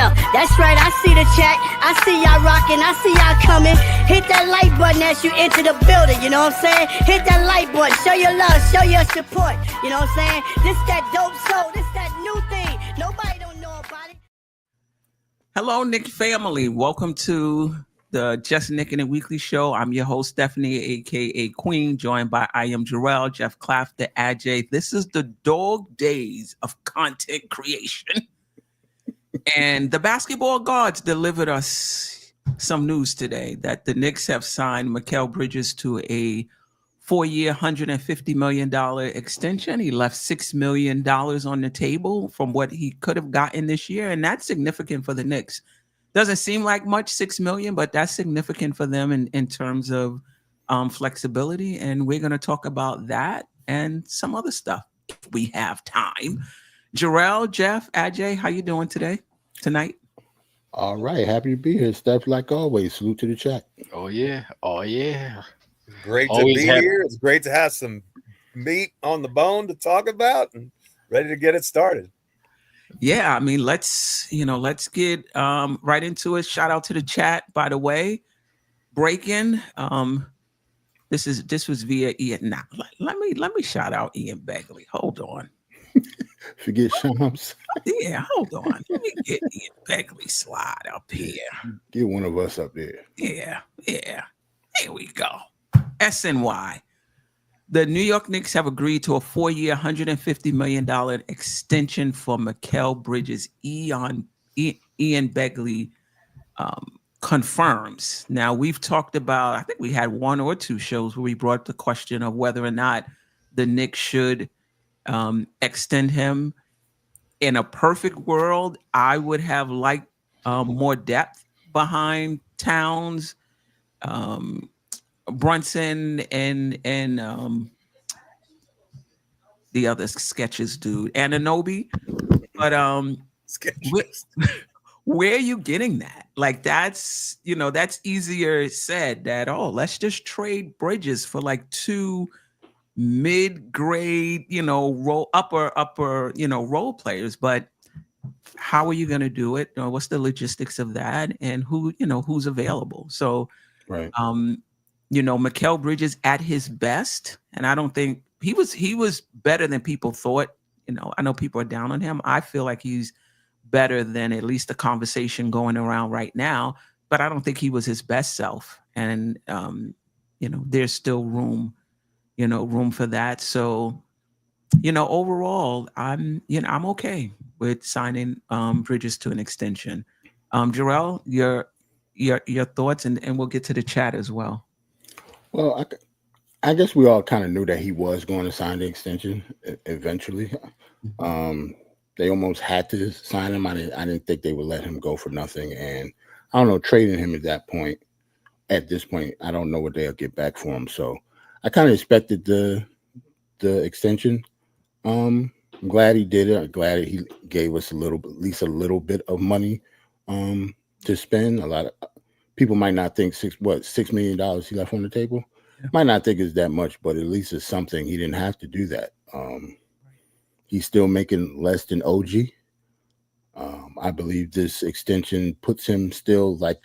Yeah, that's right. I see the chat. I see y'all rocking. I see y'all coming. Hit that like button as you enter the building. You know what I'm saying? Hit that like button. Show your love. Show your support. You know what I'm saying? This that dope soul. This that new thing. Nobody don't know about it. Hello, Nick family. Welcome to the Just Nickin' It Weekly Show. I'm your host, Stephanie, aka Queen, joined by I am Jerrell, Geoff, Klafter, Ajay. This is the dog days of content creation. And the basketball gods delivered us some news today that the Knicks have signed Mikal Bridges to a 4-year, $150 million extension. He left $6 million on the table from what he could have gotten this year. And that's significant for the Knicks. Doesn't seem like much, $6 million, but that's significant for them in terms of flexibility. And we're going to talk about that and some other stuff if we have time. Jerrell, Geoff, Ajay, how you doing tonight? All right, happy to be here, Steph. Like always, salute to the chat. Oh yeah. Great to Always be happy. here. It's great to have some meat on the bone to talk about and ready to get it started. Yeah, I mean, let's get right into it. Shout out to the chat, by the way. Breaking. This was via Ian. Nah, let me shout out Ian Begley. Hold on. Forget Shams. Yeah, hold on. Let me get Ian Begley slide up here. Get one of us up there. Yeah. Here we go. SNY. The New York Knicks have agreed to a 4-year, $150 million extension for Mikal Bridges. Ian Begley confirms. Now, we've talked about, I think we had one or two shows where we brought up the question of whether or not the Knicks should extend him. In a perfect world, I would have liked more depth behind Towns, Brunson, and the other sketches dude, Anunoby. But where are you getting that? Like that's easier said that, let's just trade Bridges for like two mid-grade, upper, role players. But how are you going to do it? What's the logistics of that, and who's available? So, right. Mikal Bridges at his best, and I don't think he was better than people thought. I know people are down on him. I feel like he's better than at least the conversation going around right now, but I don't think he was his best self. And there's still room for that. So, overall, I'm okay with signing Bridges to an extension. Jerrell, your thoughts, and we'll get to the chat as well. Well, I guess we all kind of knew that he was going to sign the extension eventually. They almost had to sign him. I didn't think they would let him go for nothing. And I don't know, trading him at this point, I don't know what they'll get back for him. So I kind of expected the extension. I'm glad he did it. I'm glad he gave us at least a little bit of money to spend. A lot of people might not think $6 million he left on the table. Yeah. Might not think it's that much, but at least it's something. He didn't have to do that. He's still making less than OG. I believe this extension puts him still like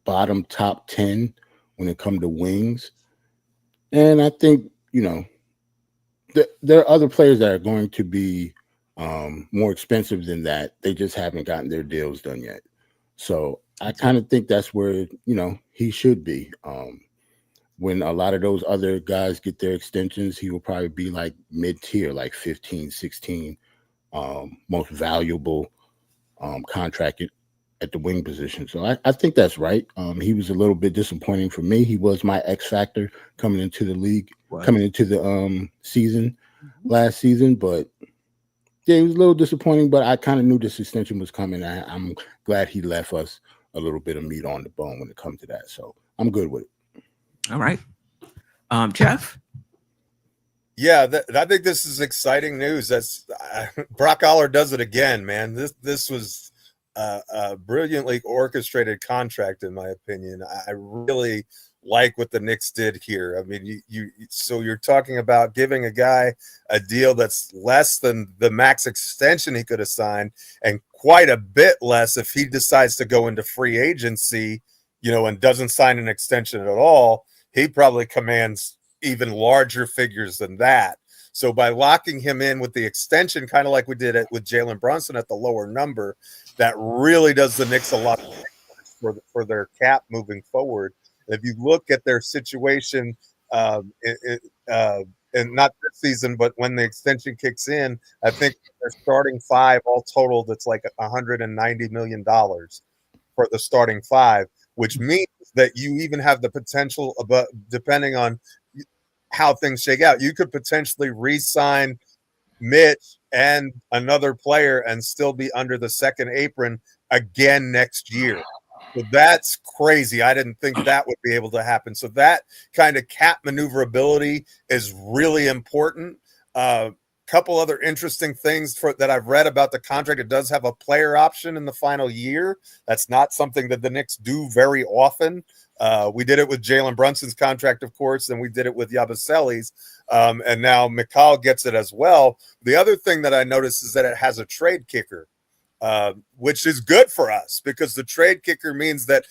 bottom top 10 when it comes to wings. And I think, there are other players that are going to be more expensive than that. They just haven't gotten their deals done yet. So I kind of think that's where, he should be. When a lot of those other guys get their extensions, he will probably be like mid-tier, like 15, 16, most valuable contract at the wing position. So I think that's right. He was a little bit disappointing for me. He was my X factor coming into the league, coming into the season last season. But yeah, he was a little disappointing, but I kind of knew this extension was coming. I'm glad he left us a little bit of meat on the bone when it comes to that. So I'm good with it. All right. Geoff? Yeah, I think this is exciting news. That's Brock Aller does it again, man. This was a brilliantly orchestrated contract, in my opinion. I really like what the Knicks did here. I mean, so you're talking about giving a guy a deal that's less than the max extension he could have signed, and quite a bit less if he decides to go into free agency, and doesn't sign an extension at all. He probably commands even larger figures than that. So by locking him in with the extension, kind of like we did it with Jalen Brunson at the lower number, that really does the Knicks a lot for their cap moving forward. If you look at their situation, and not this season, but when the extension kicks in, I think they're starting five all total. That's like $190 million for the starting five, which means that you even have the potential, depending on how things shake out, you could potentially re-sign Mitch and another player and still be under the second apron again next year. So that's crazy. I didn't think that would be able to happen. So that kind of cap maneuverability is really important. Couple other interesting things that I've read about the contract. It does have a player option in the final year. That's not something that the Knicks do very often. We did it with Jalen Brunson's contract, of course, and we did it with Yabusele's, and now Mikal gets it as well. The other thing that I noticed is that it has a trade kicker, which is good for us because the trade kicker means that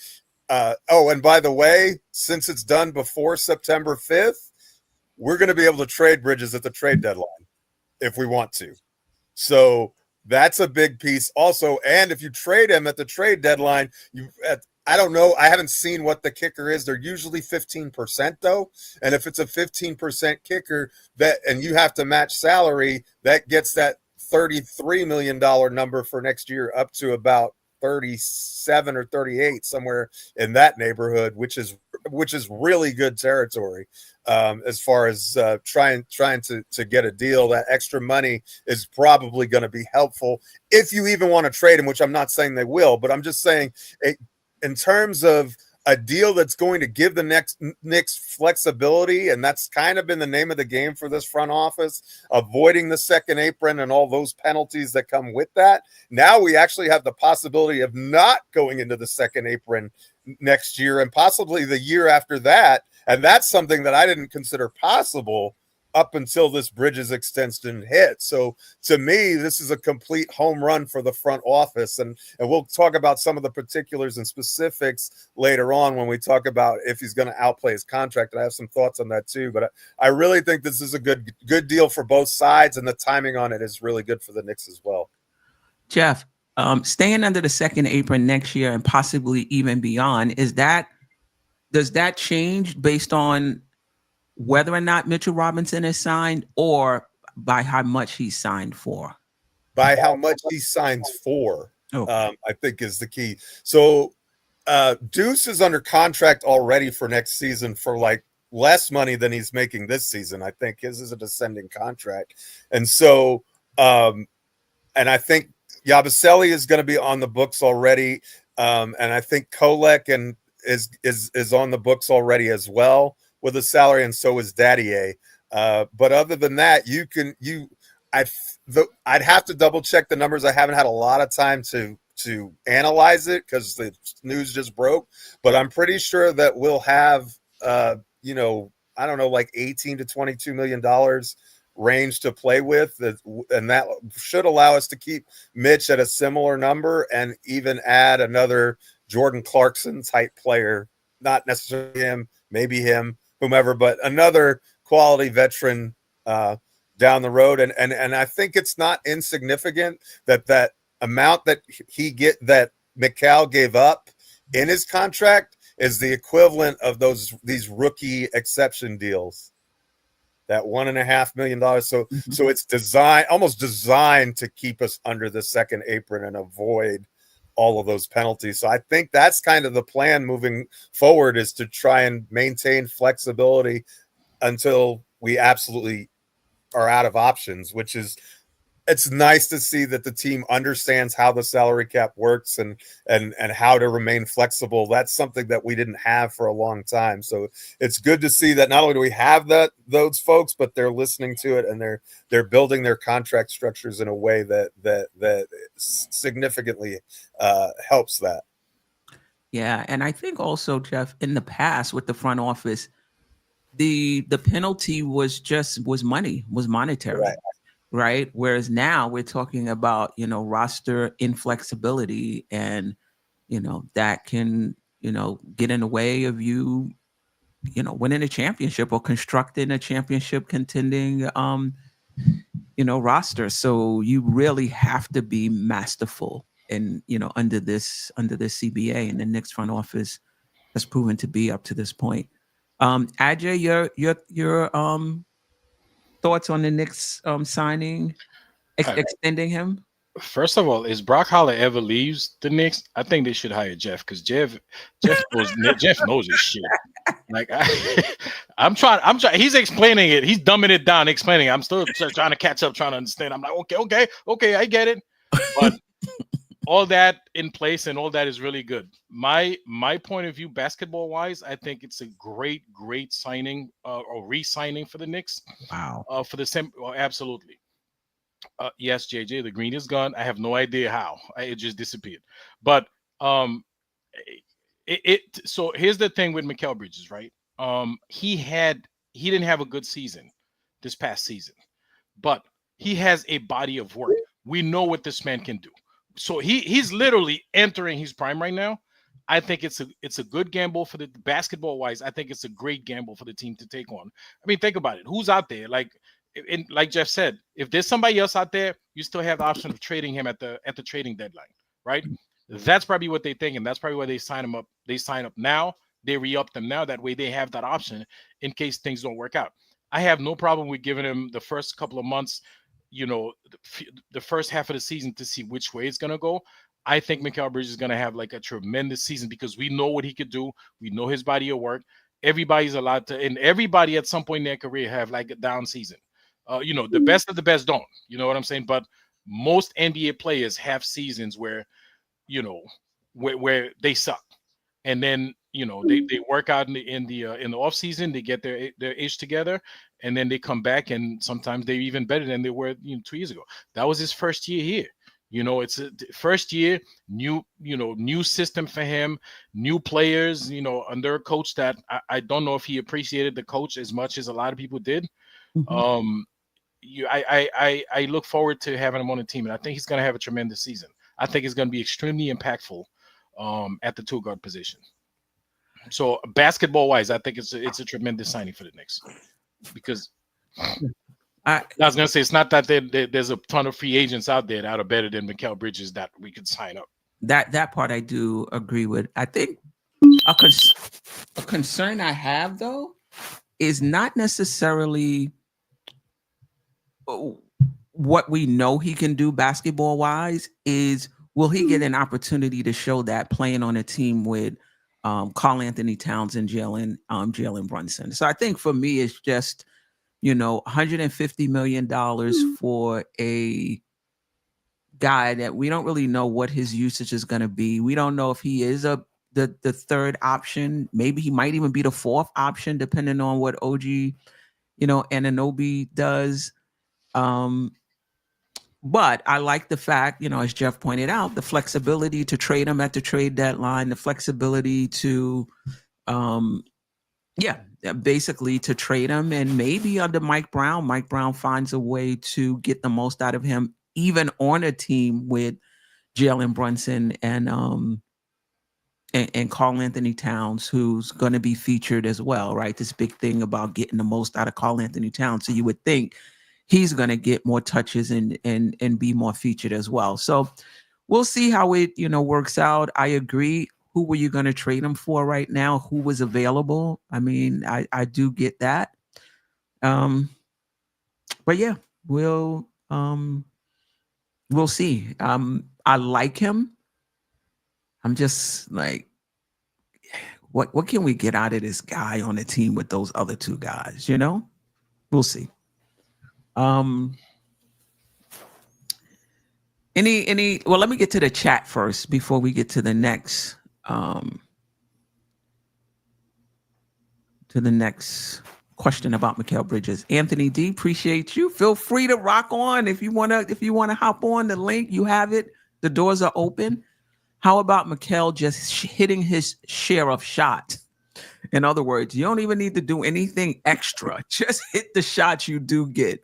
and by the way, since it's done before September 5th, we're going to be able to trade Bridges at the trade deadline if we want to. So that's a big piece also. And if you trade him at the trade deadline, I don't know. I haven't seen what the kicker is. They're usually 15% though. And if it's a 15% kicker and you have to match salary, that gets that $33 million number for next year up to about 37 or 38, somewhere in that neighborhood, which is really good territory. As far as trying to get a deal, that extra money is probably going to be helpful if you even want to trade him, which I'm not saying they will, but I'm just saying in terms of a deal that's going to give the Knicks flexibility, and that's kind of been the name of the game for this front office, avoiding the second apron and all those penalties that come with that. Now we actually have the possibility of not going into the second apron next year and possibly the year after that. And that's something that I didn't consider possible up until this Bridges extension hit. So to me, this is a complete home run for the front office. And we'll talk about some of the particulars and specifics later on when we talk about if he's going to outplay his contract. And I have some thoughts on that too. But I really think this is a good deal for both sides, and the timing on it is really good for the Knicks as well. Geoff, staying under the second apron next year and possibly even beyond, does that change based on whether or not Mitchell Robinson is signed or by how much he's signed for? By how much he signs for, I think is the key. So Deuce is under contract already for next season for like less money than he's making this season. I think his is a descending contract. And so, and I think Yabusele is going to be on the books already. And I think Kolek is on the books already as well with a salary, and so is Daddier. But other than that, I'd have to double check the numbers. I haven't had a lot of time to analyze it because the news just broke. But I'm pretty sure that we'll have I don't know, like $18 to $22 million range to play with, and that should allow us to keep Mitch at a similar number and even add another Jordan Clarkson type player, not necessarily him, maybe him, whomever, but another quality veteran down the road. And I think it's not insignificant that amount that that Mikal gave up in his contract is the equivalent of these rookie exception deals. That $1.5 million. So it's almost designed to keep us under the second apron and avoid all of those penalties. So I think that's kind of the plan moving forward, is to try and maintain flexibility until we absolutely are out of options, it's nice to see that the team understands how the salary cap works and how to remain flexible. That's something that we didn't have for a long time. So it's good to see that not only do we have those folks, but they're listening to it and they're building their contract structures in a way that significantly helps that. Yeah, and I think also, Jeff, in the past with the front office, the penalty was money, was monetary, Right. right? Whereas now we're talking about, roster inflexibility, and that can, get in the way of you, winning a championship or constructing a championship contending roster. So you really have to be masterful, and under this CBA, and the Knicks front office has proven to be up to this point. Ajay, your thoughts on the Knicks signing, extending him? First of all, if Brock Holler ever leaves the Knicks, I think they should hire Jeff, because Jeff knows his shit. Like I'm trying. He's explaining it. He's dumbing it down, explaining it. I'm still trying to catch up, trying to understand. I'm like, okay, I get it. But all that in place and all that is really good. My point of view, basketball wise, I think it's a great signing or re-signing for the Knicks. Wow. For the same, absolutely. Yes, JJ, the green is gone. I have no idea how it just disappeared. But so here's the thing with Mikal Bridges, right? He didn't have a good season this past season, but he has a body of work. We know what this man can do. So he's literally entering his prime right now. I think it's a good gamble for the basketball wise. I think it's a great gamble for the team to take on. I mean, think about it. Who's out there? Like Jeff said, if there's somebody else out there, you still have the option of trading him at the trading deadline, right? That's probably what they think, and that's probably why they sign him up. They sign up now, they re-up them now. That way they have that option in case things don't work out. I have no problem with giving him the first couple of months, the first half of the season to see which way it's going to go. I think Mikal Bridges is going to have like a tremendous season because we know what he could do. We know his body of work. Everybody's allowed to, and everybody at some point in their career have like a down season. The best of the best don't. You know what I'm saying? But most NBA players have seasons where they suck, and then they work out in the off season. They get their ish together, and then they come back, and sometimes they're even better than they were 2 years ago. That was his first year here. It's a first year, new system for him, new players. Under a coach that I don't know if he appreciated the coach as much as a lot of people did. Mm-hmm. I look forward to having him on the team, and I think he's going to have a tremendous season. I think it's going to be extremely impactful at the two guard position. So basketball wise, I think it's a tremendous signing for the Knicks, because I was going to say it's not that there's a ton of free agents out there that are better than Mikal Bridges that we could sign up. That part I do agree with. I think a concern I have though is not necessarily what we know he can do basketball wise, is will he get an opportunity to show that playing on a team with Karl Anthony Towns and Jalen Brunson. So I think for me, it's just, $150 million for a guy that we don't really know what his usage is going to be. We don't know if he is the third option. Maybe he might even be the fourth option, depending on what OG, Anunoby does. But I like the fact, as Jeff pointed out, the flexibility to trade him at the trade deadline, the flexibility to, basically to trade him. And maybe under Mike Brown finds a way to get the most out of him, even on a team with Jalen Brunson and Karl Anthony Towns, who's going to be featured as well, right? This big thing about getting the most out of Karl Anthony Towns. So you would think he's going to get more touches and be more featured as well. So we'll see how it, works out. I agree. Who were you going to trade him for right now? Who was available? I mean, I do get that. But yeah, we'll see. I like him. I'm just like, what can we get out of this guy on the team with those other two guys? We'll see. Well, let me get to the chat first before we get to the next question about Mikal Bridges. Anthony D, appreciate you. Feel free to rock on if you wanna hop on the link. You have it. The doors are open. How about Mikal just hitting his share of shots? In other words, you don't even need to do anything extra. Just hit the shots you do get.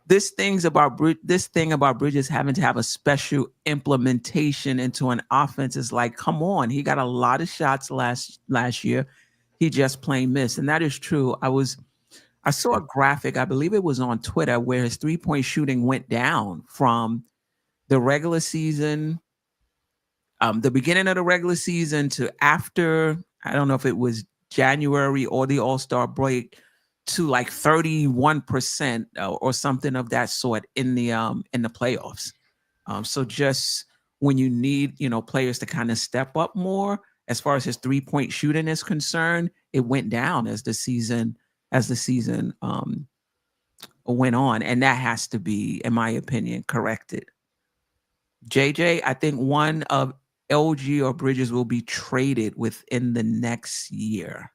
This thing about Bridges having to have a special implementation into an offense is like, come on. He got a lot of shots last year. He just plain missed. And that is true. I saw a graphic, I believe it was on Twitter, where his 3-point shooting went down from the regular season, the beginning of the regular season to after, I don't know if it was January or the All-Star break, to like 31% or something of that sort in the playoffs. So just when you need, players to kind of step up more as far as his 3-point shooting is concerned, it went down as the season went on, and that has to be, in my opinion, corrected. JJ, I think one of LG or Bridges will be traded within the next year.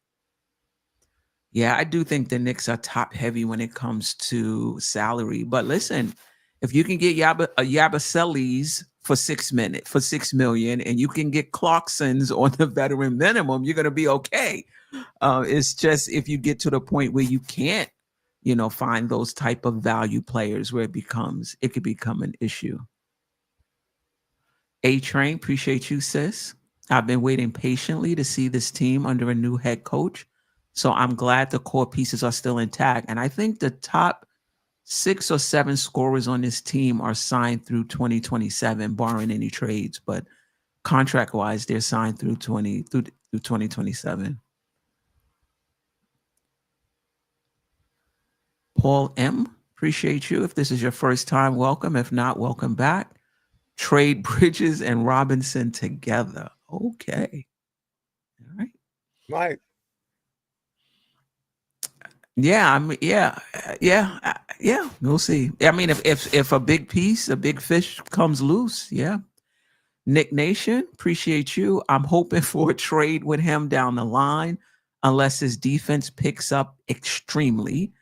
Yeah, I do think the Knicks are top heavy when it comes to salary. But listen, if you can get Yabaselis for $6 million, and you can get Clarksons on the veteran minimum, you're gonna be okay. It's just if you get to the point where you can't, find those type of value players where it could become an issue. A-Train, appreciate you, sis. I've been waiting patiently to see this team under a new head coach. So I'm glad the core pieces are still intact. And I think the top 6 or 7 scorers on this team are signed through 2027, barring any trades. But contract-wise, they're signed through 2027. Paul M., appreciate you. If this is your first time, welcome. If not, welcome back. Trade Bridges and Robinson together. Okay. All right. Mike. Yeah, yeah. We'll see. I mean, if a big fish comes loose, yeah. Nick Nation, appreciate you. I'm hoping for a trade with him down the line, unless his defense picks up extremely.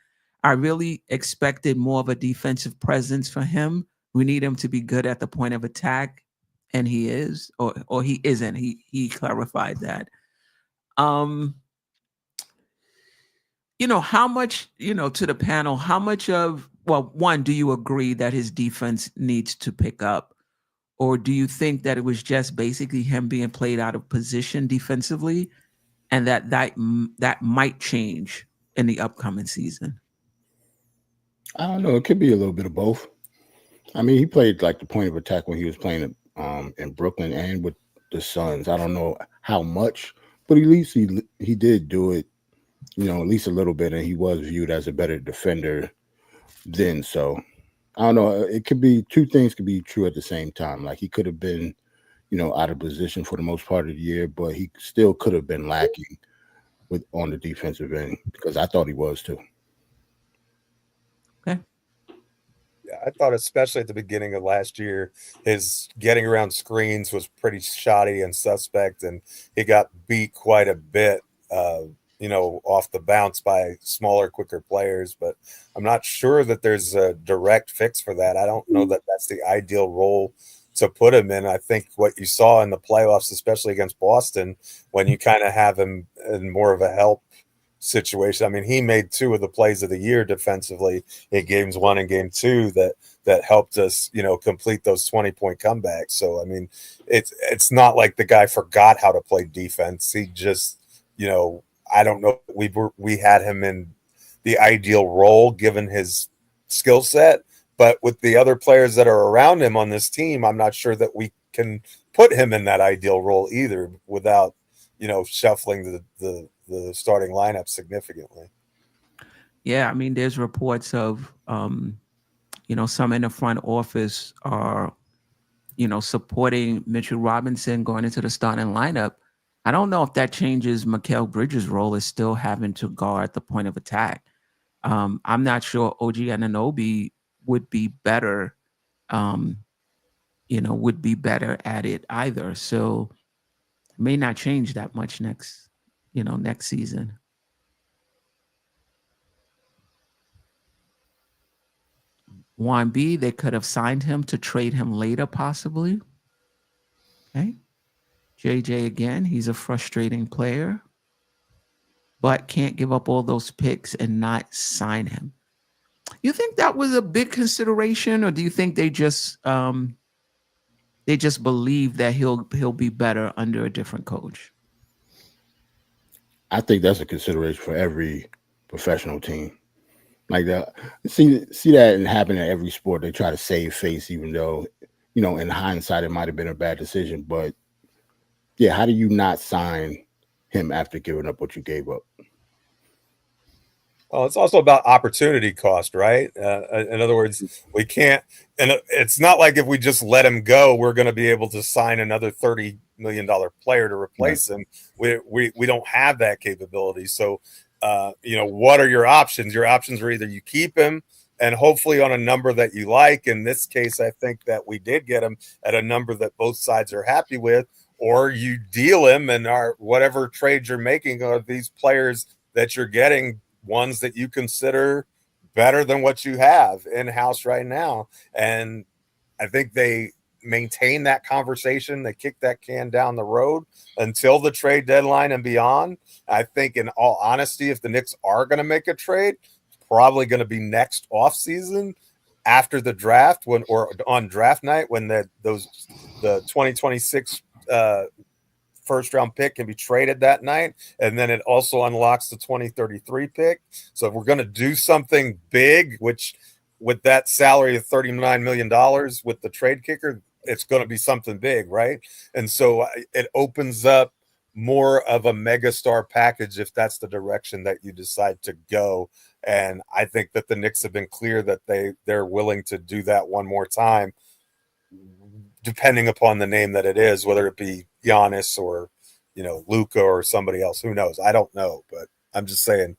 I really expected more of a defensive presence for him. We need him to be good at the point of attack, and he is, or he isn't. He clarified that. How much, to the panel, how much of, one, do you agree that his defense needs to pick up? Or do you think that it was just basically him being played out of position defensively, and that might change in the upcoming season? I don't know. It could be a little bit of both. I mean, he played like the point of attack when he was playing in Brooklyn and with the Suns. I don't know how much, but at least he did do it, at least a little bit, and he was viewed as a better defender then. So I don't know. It could be two things could be true at the same time. Like he could have been, out of position for the most part of the year, but he still could have been lacking on the defensive end, because I thought he was too. Okay. Yeah, I thought especially at the beginning of last year, his getting around screens was pretty shoddy and suspect, and he got beat quite a bit, off the bounce by smaller, quicker players. But I'm not sure that there's a direct fix for that. I don't know that that's the ideal role to put him in. I think what you saw in the playoffs, especially against Boston, when you kind of have him in more of a help situation. I mean, he made 2 of the plays of the year defensively in games 1 and game 2 that helped us, complete those 20-point comebacks. So, I mean, it's not like the guy forgot how to play defense. He just, I don't know. We had him in the ideal role given his skill set, but with the other players that are around him on this team, I'm not sure that we can put him in that ideal role either without, shuffling the starting lineup significantly. Yeah, I mean, there's reports of, some in the front office are, supporting Mitchell Robinson going into the starting lineup. I don't know if that changes Mikal Bridges' role as still having to guard the point of attack. I'm not sure OG Anunoby would be better, at it either. So it may not change that much next season. Juan B, they could have signed him to trade him later, possibly. Okay. JJ again, he's a frustrating player, but can't give up all those picks and not sign him. You think that was a big consideration, or do you think they just believe that he'll be better under a different coach? I think that's a consideration for every professional team. Like that, see that happen in every sport. They try to save face, even though, in hindsight, it might have been a bad decision. But yeah, how do you not sign him after giving up what you gave up? Well, it's also about opportunity cost, right? In other words, we can't, and it's not like if we just let him go, we're going to be able to sign another $30 million player to replace him. We don't have that capability. So, what are your options? Your options are either you keep him and hopefully on a number that you like. In this case, I think that we did get him at a number that both sides are happy with, or you deal him and whatever trades you're making are these players that you're getting, ones that you consider better than what you have in-house right now. And I think they maintain that conversation. They kick that can down the road until the trade deadline and beyond. I think, in all honesty, if the Knicks are going to make a trade, it's probably going to be next offseason after the draft, or on draft night, when the 2026 first round pick can be traded that night, and then it also unlocks the 2033 pick. So if we're going to do something big, which with that salary of $39 million with the trade kicker, it's going to be something big, right? And so it opens up more of a megastar package if that's the direction that you decide to go. And I think that the Knicks have been clear that they're willing to do that one more time, depending upon the name that it is, whether it be Giannis or, Luka or somebody else. Who knows? I don't know, but I'm just saying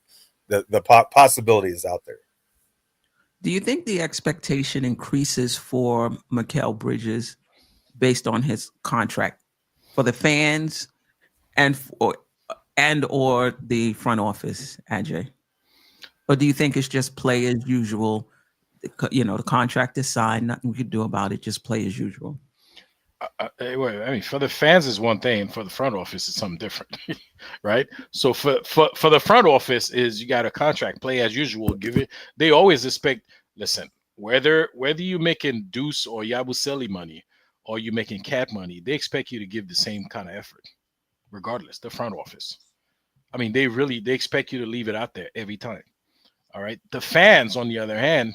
the possibility is out there. Do you think the expectation increases for Mikal Bridges based on his contract for the fans and or the front office, Ajay? Or do you think it's just play as usual? The contract is signed, nothing we could do about it, just play as usual. For the fans is one thing, for the front office is something different, right? So for the front office is you got a contract, play as usual. They always expect. Listen, whether you making Deuce or Yabusele money or you making cat money, they expect you to give the same kind of effort, regardless. The front office, they expect you to leave it out there every time. All right. The fans, on the other hand,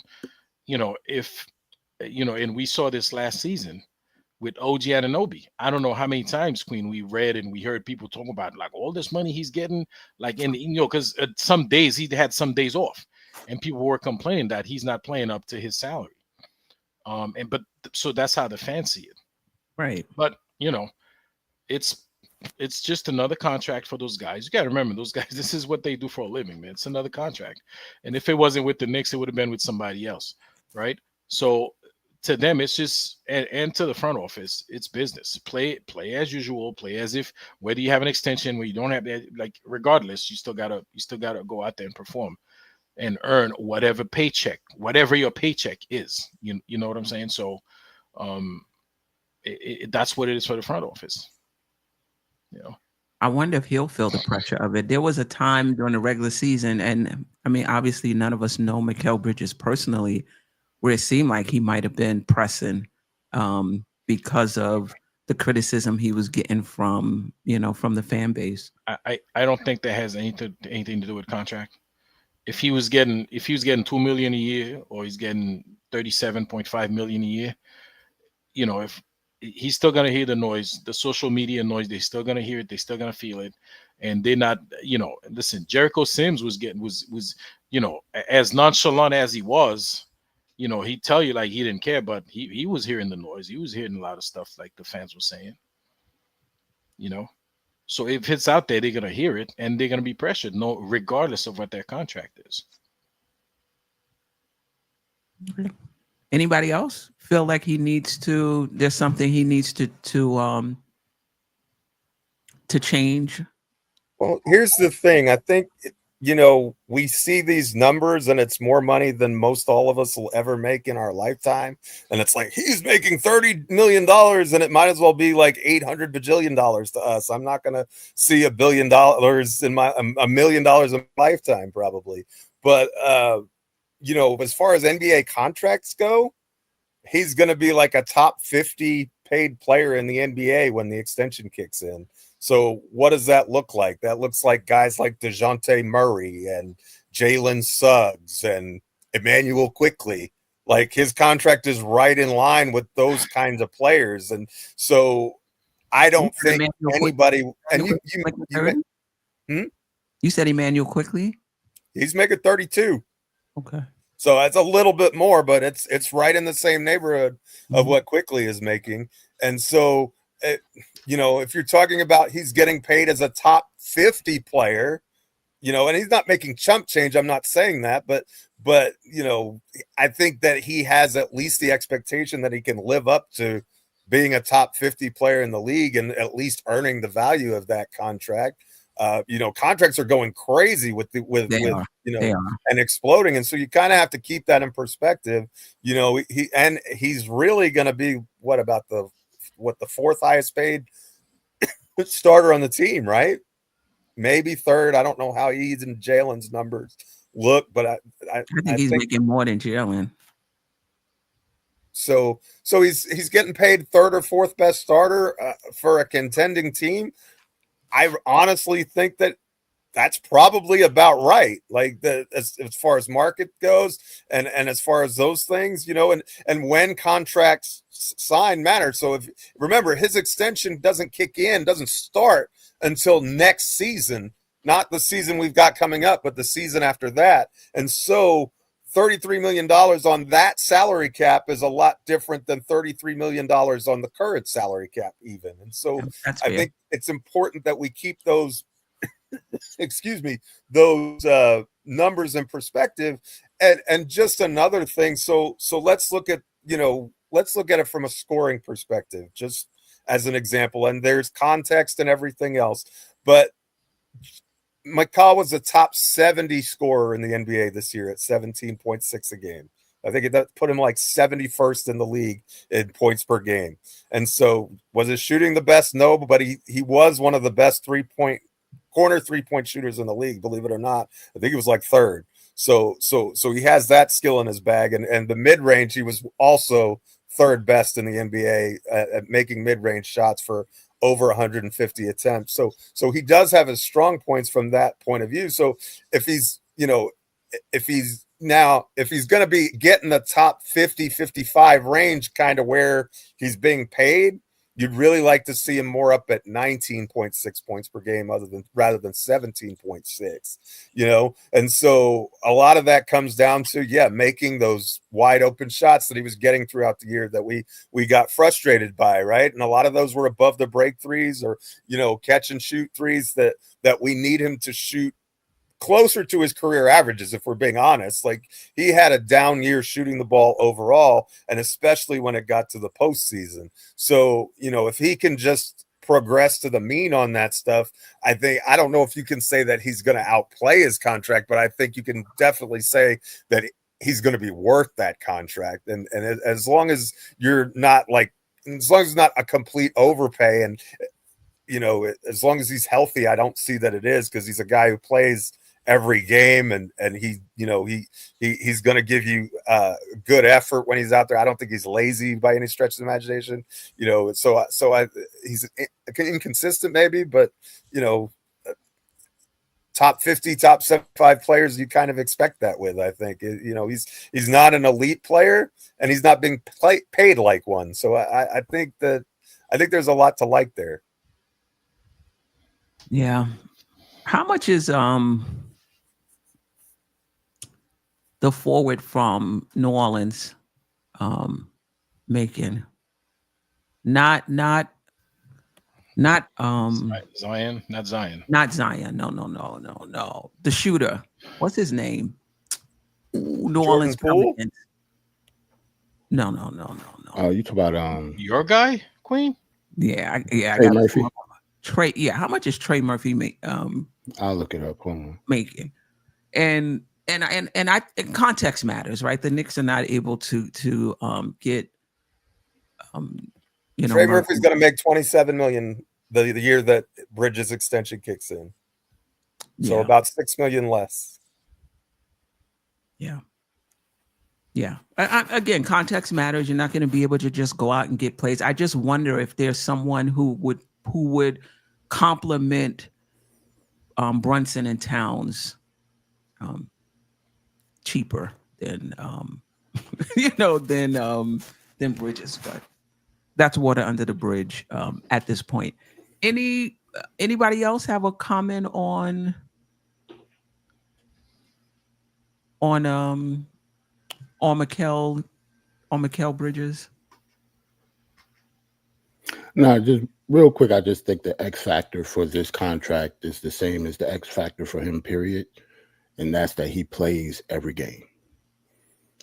and we saw this last season with OG Anunoby. I don't know how many times, Queen, we read and we heard people talk about like all this money he's getting, like because some days he had some days off, and people were complaining that he's not playing up to his salary. So that's how the fans see it, right? But it's just another contract for those guys. You got to remember, those guys, this is what they do for a living, man. It's another contract, and if it wasn't with the Knicks, it would have been with somebody else, right? So to them, it's just, and to the front office, it's business. Play as usual. Play as if, whether you have an extension, where you don't have that, like, regardless, you still gotta go out there and perform and earn whatever your paycheck is. You know what I'm saying? So, that's what it is for the front office. I wonder if he'll feel the pressure of it. There was a time during the regular season, and obviously none of us know Mikal Bridges personally, where it seemed like he might have been pressing because of the criticism he was getting from the fan base. I don't think that has anything to do with contract. If he was getting $2 million a year, or he's getting $37.5 million a year, if he's still gonna hear the noise, the social media noise, they're still gonna hear it, they're still gonna feel it, and they're not. Listen, Jericho Sims was as nonchalant as he was. He'd tell you like he didn't care, but he was hearing the noise. He was hearing a lot of stuff like the fans were saying. So if it's out there, they're gonna hear it and they're gonna be pressured, regardless of what their contract is. Okay. Anybody else feel like there's something he needs to change? Well, here's the thing. I think we see these numbers and it's more money than most all of us will ever make in our lifetime. And it's like, he's making $30 million and it might as well be like $800 bajillion to us. I'm not going to see $1 billion in $1 million in my lifetime, probably. But, as far as NBA contracts go, he's going to be like a top 50 paid player in the NBA when the extension kicks in. So what does that look like? That looks like guys like DeJounte Murray and Jalen Suggs and Emmanuel Quickley. Like, his contract is right in line with those kinds of players. And so I don't think anybody – and you said Emmanuel Quickley? He's making 32. Okay. So it's a little bit more, but it's right in the same neighborhood of what Quickley is making. And so – if you're talking about he's getting paid as a top 50 player, and he's not making chump change, I'm not saying that, but I think that he has at least the expectation that he can live up to being a top 50 player in the league and at least earning the value of that contract. Contracts are going crazy and exploding. And so you kind of have to keep that in perspective. He's really going to be the fourth highest paid starter on the team, right? Maybe third. I don't know how he's in Jalen's numbers look, but I think he's making more than Jalen. So he's getting paid third or fourth best starter for a contending team. I honestly think that that's probably about right. Like, as far as market goes and as far as those things, and when contracts sign matter. So if remember, his extension doesn't start until next season, not the season we've got coming up, but the season after that. And so $33 million on that salary cap is a lot different than $33 million on the current salary cap even. And so I think it's important that we keep those those numbers in perspective. And just another thing, so let's look at it from a scoring perspective, just as an example, and there's context and everything else, but Mikal was a top 70 scorer in the NBA this year at 17.6 a game. I think that put him like 71st in the league in points per game. And so was his shooting the best? No, but he was one of the best corner three-point shooters in the league, believe it or not. I think he was like third. So he has that skill in his bag. And the mid-range, he was also third best in the NBA at making mid-range shots for over 150 attempts. So he does have his strong points from that point of view. So if he's going to be getting the top 50, 55 range, kind of where he's being paid, you'd really like to see him more up at 19.6 points per game rather than 17.6, And so a lot of that comes down to, making those wide open shots that he was getting throughout the year that we got frustrated by, right? And a lot of those were above the break threes or, catch and shoot threes that we need him to shoot closer to his career averages, if we're being honest. Like, he had a down year shooting the ball overall, and especially when it got to the postseason. So, if he can just progress to the mean on that stuff, I don't know if you can say that he's going to outplay his contract, but I think you can definitely say that he's going to be worth that contract. And as long as you're not as long as it's not a complete overpay, and as long as he's healthy, I don't see that it is, because he's a guy who plays every game, and he's going to give you good effort when he's out there. I don't think he's lazy by any stretch of the imagination, he's inconsistent maybe, but top 50, top 75 players, you kind of expect that with. I think he's not an elite player, and he's not being paid like one. So I think there's a lot to like there. Yeah. How much is the forward from New Orleans making? Not Zion, not Zion. Not Zion. No. The shooter. What's his name? Ooh, New Orleans Pelicans. No. Oh, you talk about your guy, Queen? Yeah. Trey Murphy. Trey. Yeah. How much is Trey Murphy I'll look it up. Hold on. making? and context matters, right? The Knicks are not able to get Trey Murphy's going to make $27 million the year that Bridges extension kicks in. So about $6 million less. Yeah. Yeah. Again, context matters. You're not going to be able to just go out and get plays. I just wonder if there's someone who would complement Brunson and Towns cheaper than than Bridges. But that's water under the bridge at this point. Anybody else have a comment on Mikal Bridges? No, just real quick, I just think the X factor for this contract is the same as the X factor for him, period. And that's that he plays every game.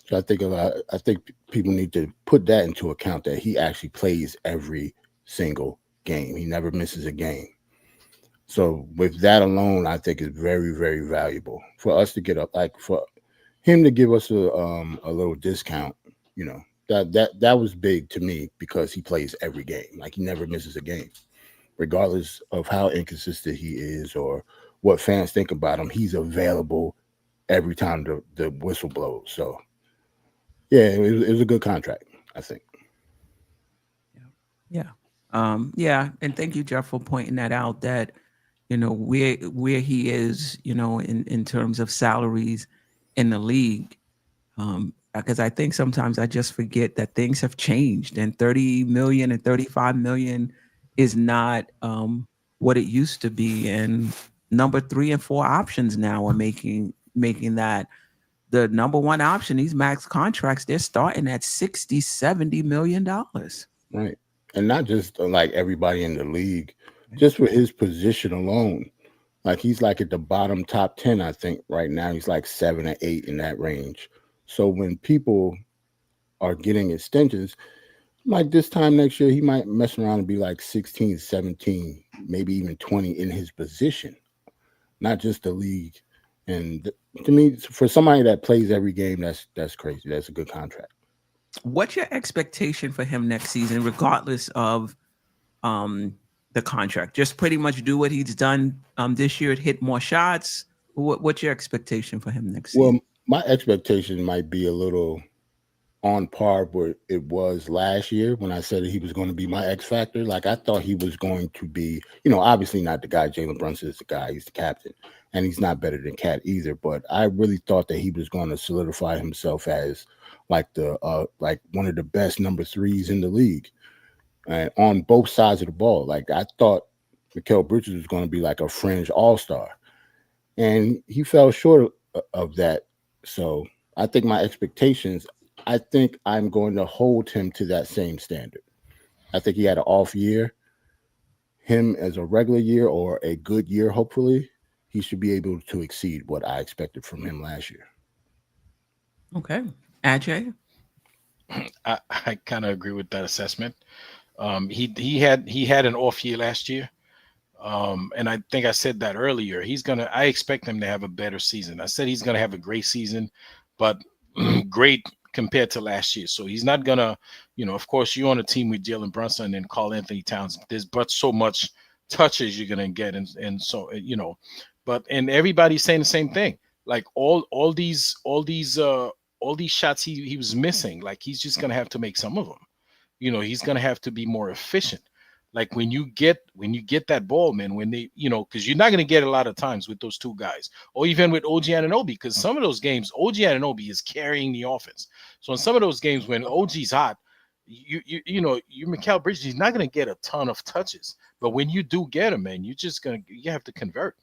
So I think people need to put that into account, that he actually plays every single game. He never misses a game. So with that alone, I think it's very, very valuable for us to get up, like for him to give us a little discount, that was big to me, because he plays every game. Like, he never misses a game, regardless of how inconsistent he is or what fans think about him. He's available every time the whistle blows. So yeah, it was a good contract, I think. Yeah. And thank you, Geoff, for pointing that out, that, where he is, in terms of salaries in the league. Because I think sometimes I just forget that things have changed, and 30 million and 35 million is not what it used to be. And number 3 and 4 options now are making that the number 1 option. These max contracts, they're starting at $60-70 million. Right. And not just like everybody in the league, just for his position alone. Like, he's like at the bottom top 10, I think right now. He's like 7 or 8 in that range. So when people are getting extensions, like this time next year, he might mess around and be like 16, 17, maybe even 20 in his position, not just the league. And to me, for somebody that plays every game, that's crazy. That's a good contract. What's your expectation for him next season, regardless of the contract? Just pretty much do what he's done this year, hit more shots. What's your expectation for him next season? Well, my expectation might be a little on par with it was last year when I said he was going to be my X factor. Like, I thought he was going to be, obviously not the guy. Jalen Brunson is the guy. He's the captain, and he's not better than Cat either. But I really thought that he was going to solidify himself as like one of the best number 3s in the league, and on both sides of the ball. Like, I thought Mikal Bridges was going to be like a fringe all-star, and he fell short of that. So I think my expectations, I think I'm going to hold him to that same standard. I think he had an off year. Him as a regular year or a good year, hopefully, he should be able to exceed what I expected from him last year. Okay. Ajay? I kind of agree with that assessment. He had an off year last year. And I think I said that earlier. I expect him to have a better season. I said he's going to have a great season, but great compared to last year. So he's not going to, of course, you're on a team with Jalen Brunson and Karl Anthony Towns. There's but so much touches you're going to get. And so, and everybody's saying the same thing. Like all these shots he was missing, like, he's just going to have to make some of them. He's going to have to be more efficient. Like, when you get that ball, man, when they, because you're not going to get a lot of times with those 2 guys, or even with OG Anunoby, because some of those games, OG Anunoby is carrying the offense. So in some of those games when OG's hot, you Mikal Bridges, he's not going to get a ton of touches. But when you do get him, man, you have to convert.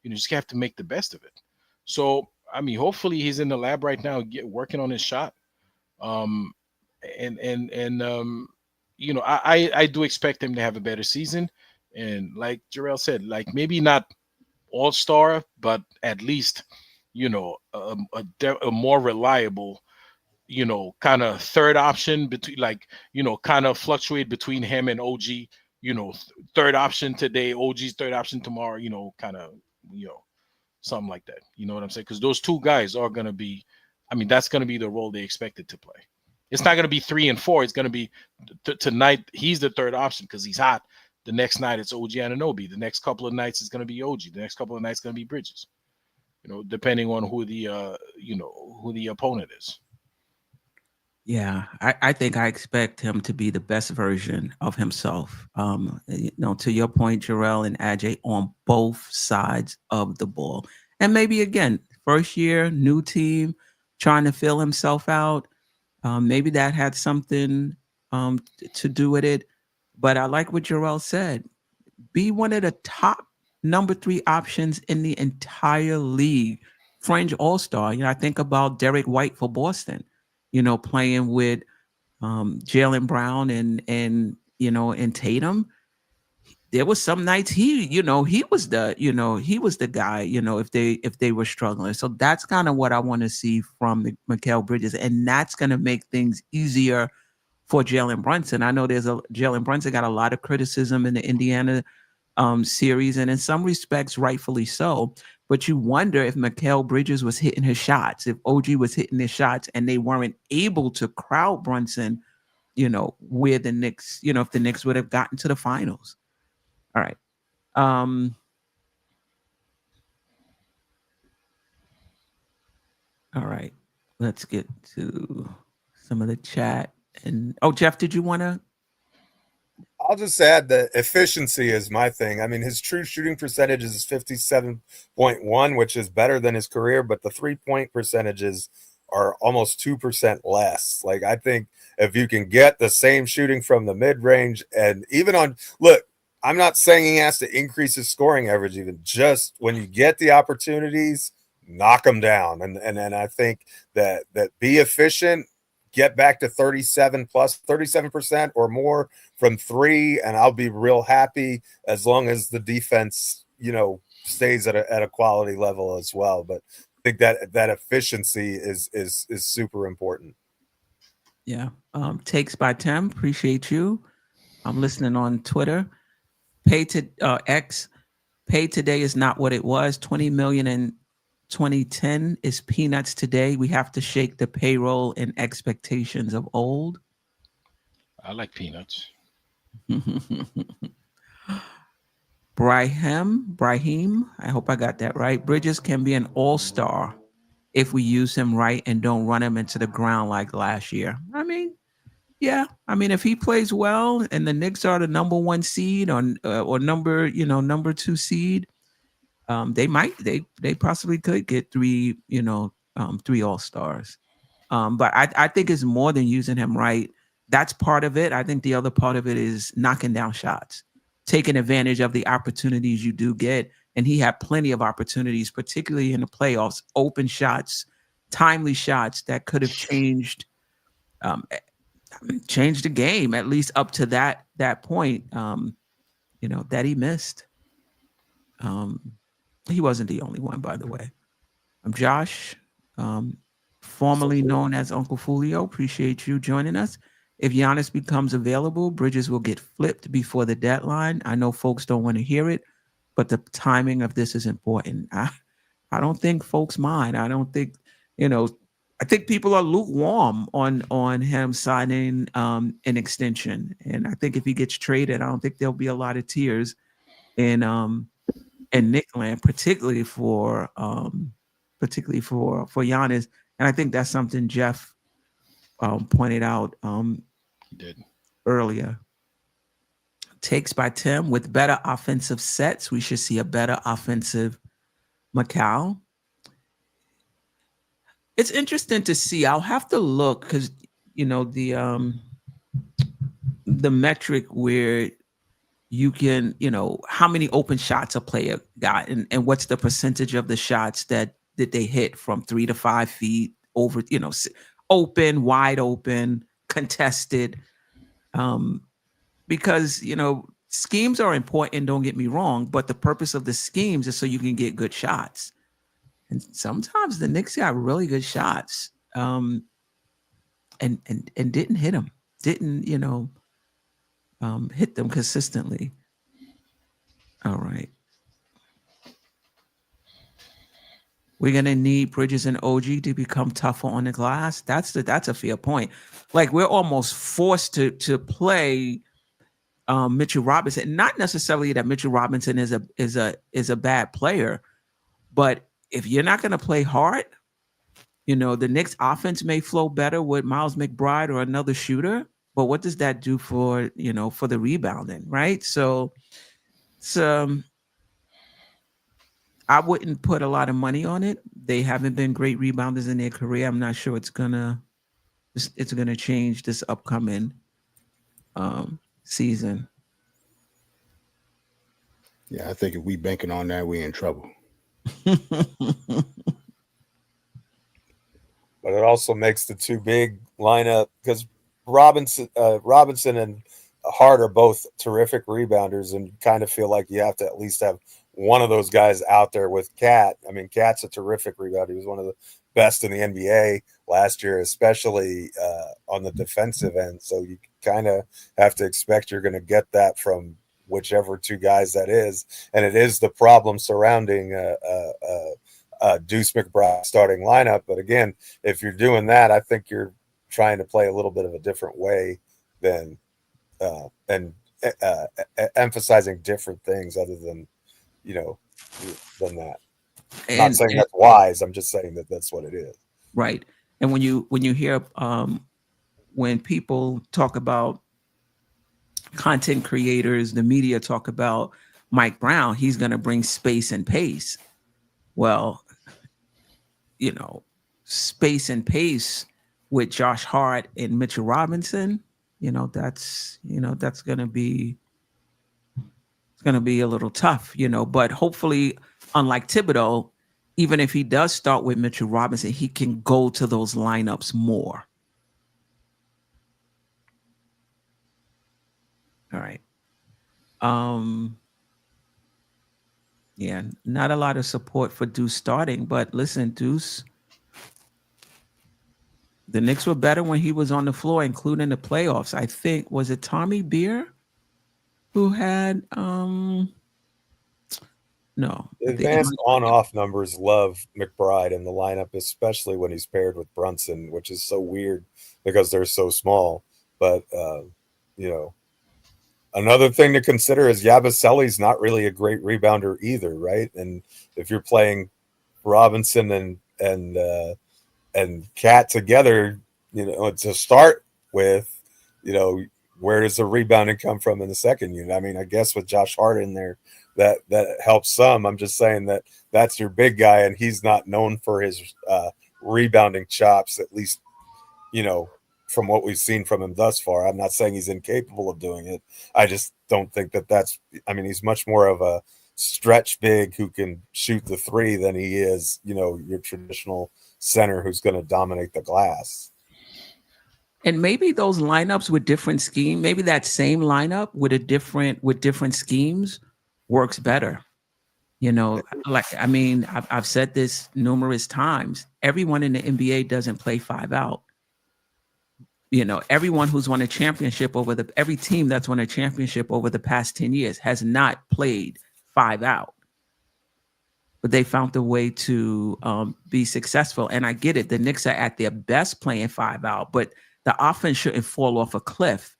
You just have to make the best of it. So, I mean, hopefully he's in the lab right now, working on his shot. I do expect him to have a better season. And like Jerrell said, like, maybe not all-star, but at least, a more reliable, kind of third option between, like, kind of fluctuate between him and OG, third option today, OG's third option tomorrow, kind of, something like that. You know what I'm saying? Because those two guys are going to be, I mean, that's going to be the role they expected to play. It's not going to be 3 and 4. It's going to be tonight. He's the third option because he's hot. The next night it's OG Anunoby. The next couple of nights it's going to be OG. The next couple of nights going to be Bridges. You know, depending on who the opponent is. Yeah, I think I expect him to be the best version of himself. To your point, Jerrell and Ajay, on both sides of the ball. And maybe again, first year, new team, trying to fill himself out. Maybe that had something to do with it. But I like what Jerrell said. Be one of the top number 3 options in the entire league. Fringe all-star. I think about Derek White for Boston. Playing with Jaylen Brown and Tatum. There was some nights he was the guy, if they were struggling. So that's kind of what I want to see from Mikal Bridges. And that's going to make things easier for Jalen Brunson. I know Jalen Brunson got a lot of criticism in the Indiana series, and in some respects, rightfully so. But you wonder if Mikal Bridges was hitting his shots, if OG was hitting his shots, and they weren't able to crowd Brunson, where the Knicks, if the Knicks would have gotten to the finals. All right. All right. Let's get to some of the chat. And Geoff, did you want to? I'll just add that efficiency is my thing. I mean, his true shooting percentage is 57.1, which is better than his career, but the 3-point percentages are almost 2% less. Like, I think if you can get the same shooting from the mid-range and even look, I'm not saying he has to increase his scoring average, even just when you get the opportunities, knock them down. And I think that be efficient, get back to 37% or more from 3, and I'll be real happy as long as the defense, stays at a quality level as well. But I think that efficiency is super important. Yeah. Takes by Tim. Appreciate you. I'm listening on Twitter. Pay today is not what it was. 20 million in 2010 is peanuts today. We have to shake the payroll and expectations of old. I like peanuts. Brahim, I hope I got that right. Bridges can be an all-star if we use him right and don't run him into the ground like last year. I mean, yeah. I mean, if he plays well and the Knicks are the number 1 seed or number 2 seed, they possibly could get 3 all-stars. But I think it's more than using him right. That's part of it. I think the other part of it is knocking down shots, taking advantage of the opportunities you do get. And he had plenty of opportunities, particularly in the playoffs, open shots, timely shots that could have changed the game, at least up to that point, that he missed. He wasn't the only one, by the way. I'm Josh, formerly known as Uncle Fulio. Appreciate you joining us. If Giannis becomes available, Bridges will get flipped before the deadline. I know folks don't want to hear it, but the timing of this is important. I don't think folks mind. I don't think, I think people are lukewarm on him signing an extension. And I think if he gets traded, I don't think there'll be a lot of tears in Knickland, particularly for Giannis. And I think that's something Geoff pointed out earlier. Takes by Tim. With better offensive sets, we should see a better offensive Mikal. It's interesting to see. I'll have to look because the metric where you can, how many open shots a player got and what's the percentage of the shots that they hit from 3 to 5 feet over, open, wide open, contested. Because, schemes are important, don't get me wrong, but the purpose of the schemes is so you can get good shots. And sometimes the Knicks got really good shots and didn't hit them, didn't hit them consistently. All right. we're gonna need Bridges and OG to become tougher on the glass. That's a fair point. Like we're almost forced to play Mitchell Robinson. Not necessarily that Mitchell Robinson is a bad player, but if you're not gonna play hard, the Knicks offense may flow better with Miles McBride or another shooter. But what does that do for for the rebounding, right? So it's I wouldn't put a lot of money on it. They haven't been great rebounders in their career. I'm not sure it's gonna change this upcoming season. Yeah, I think if we banking on that, we're in trouble. But it also makes the two big lineup because Robinson and Hart are both terrific rebounders, and you kind of feel like you have to at least have one of those guys out there with Cat. I mean, Cat's a terrific rebounder. He was one of the best in the NBA last year, especially on the defensive end. So you kind of have to expect you're going to get that from whichever two guys that is. And it is the problem surrounding Deuce McBride starting lineup. But again, if you're doing that, I think you're trying to play a little bit of a different way than emphasizing different things other than than that. I'm not saying that's wise. I'm just saying that that's what it is. Right. And when you hear when people talk about content creators, the media talk about Mike Brown, he's going to bring space and pace. Well, space and pace with Josh Hart and Mitchell Robinson, that's going to be a little tough, but hopefully, unlike Thibodeau, even if he does start with Mitchell Robinson, he can go to those lineups more. All right. Yeah, not a lot of support for Deuce starting, but listen, Deuce, the Knicks were better when he was on the floor, including the playoffs. I think, was it Tommy Beer who had no. Advanced on-off numbers love McBride in the lineup, especially when he's paired with Brunson, which is so weird because they're so small. But another thing to consider is Yabusele's not really a great rebounder either, right? And if you're playing Robinson and Cat together, to start with, where does the rebounding come from in the second unit? I mean, I guess with Josh Hart in there, that helps some. I'm just saying that's your big guy, and he's not known for his rebounding chops, at least, from what we've seen from him thus far. I'm not saying he's incapable of doing it. I just don't think he's much more of a stretch big who can shoot the three than he is, your traditional center who's going to dominate the glass. And maybe those lineups with different scheme, maybe that same lineup with different schemes works better. I've said this numerous times. Everyone in the NBA doesn't play 5 out. Everyone who's won a championship every team that's won a championship over the past 10 years has not played 5 out. But they found a way to be successful. And I get it. The Knicks are at their best playing 5 out, but the offense shouldn't fall off a cliff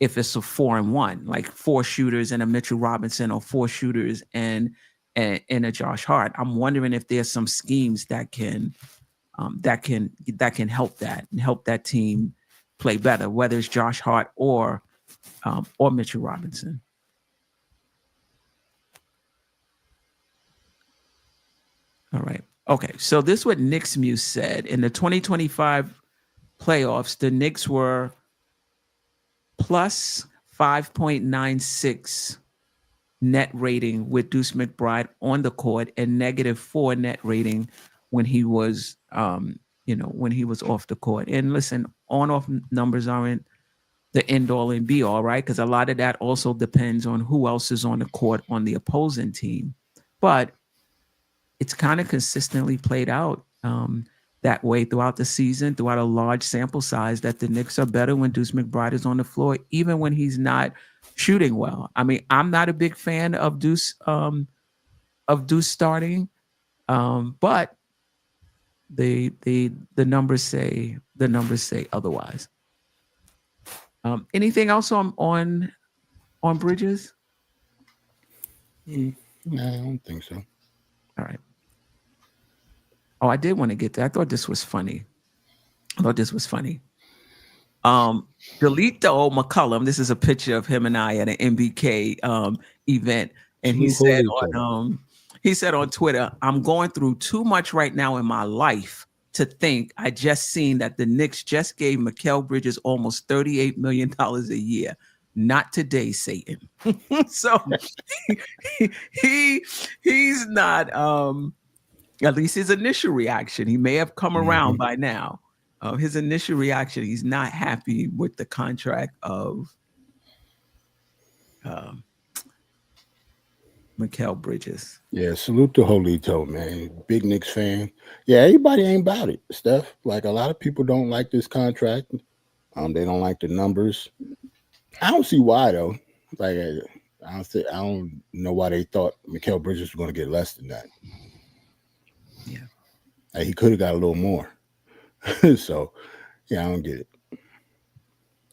if it's a 4-1, like 4 shooters and a Mitchell Robinson, or 4 shooters and a Josh Hart. I'm wondering if there's some schemes that can help that and help that team play better, whether it's Josh Hart or Mitchell Robinson. All right. Okay. So this is what Knicks Muse said. In the 2025 playoffs, the Knicks were plus 5.96 net rating with Deuce McBride on the court, and -4 net rating when he was when he was off the court. And listen, on-off numbers aren't the end-all and be-all, right? Because a lot of that also depends on who else is on the court on the opposing team. But it's kind of consistently played out that way throughout the season, throughout a large sample size, that the Knicks are better when Deuce McBride is on the floor, even when he's not shooting well. I mean, I'm not a big fan of Deuce starting, but the numbers say otherwise. Anything else on Bridges? No, I don't think so. All right. Oh, I did want to get that. I thought this was funny. Delete the old McCullum. This is a picture of him and I at an MBK event, and he said on Twitter, "I'm going through too much right now in my life to think. I just seen that the Knicks just gave Mikal Bridges almost $38 million a year. Not today, Satan." So he's not. At least his initial reaction. He may have come around by now. His initial reaction, he's not happy with the contract of Mikal Bridges. Yeah, salute to Jolito, man. Big Knicks fan. Yeah, everybody ain't about it, Steph. Like, a lot of people don't like this contract. They don't like the numbers. I don't see why, though. Like, I don't know why they thought Mikal Bridges was going to get less than that. Yeah. Like, he could have got a little more. So, yeah, I don't get it.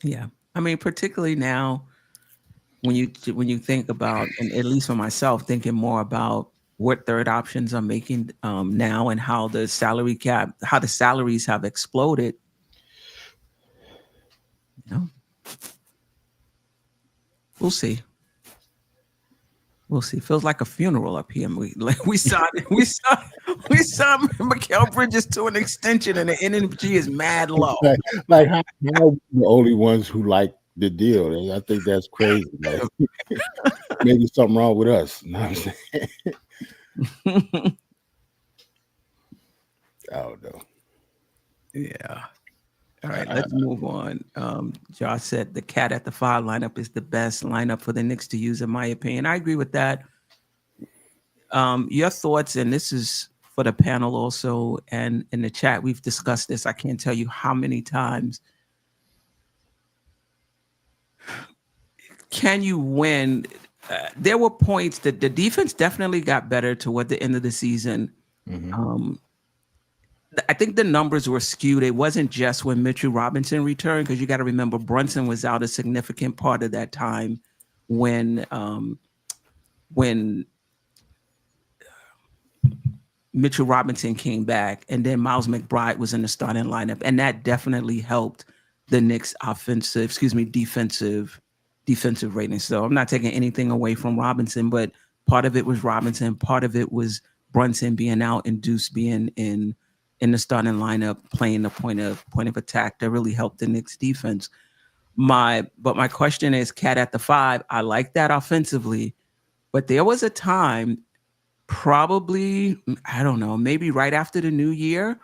Yeah. I mean, particularly now when you think about, and at least for myself, thinking more about what third options are making now and how the salaries have exploded. You know, we'll see. We'll see. Feels like a funeral up here. We saw Mikal Bridges to an extension, and the energy is mad low. Like how the only ones who like the deal? I think that's crazy. Like, maybe something wrong with us. You know what I'm saying? I don't know. Yeah. All right, let's move on. Josh said the cat at the 5 lineup is the best lineup for the Knicks to use, in my opinion. I agree with that. Your thoughts, and this is for the panel also, and in the chat, we've discussed this. I can't tell you how many times. Can you win? There were points that the defense definitely got better toward the end of the season. Mm-hmm. I think the numbers were skewed. It wasn't just when Mitchell Robinson returned, because you got to remember Brunson was out a significant part of that time when Mitchell Robinson came back, and then Miles McBride was in the starting lineup, and that definitely helped the Knicks' defensive ratings. So I'm not taking anything away from Robinson, but part of it was Robinson, part of it was Brunson being out and Deuce being in the starting lineup, playing the point of attack. That really helped the Knicks defense. But my question is, cat at the 5, I like that offensively, but there was a time, probably, I don't know, maybe right after the new year,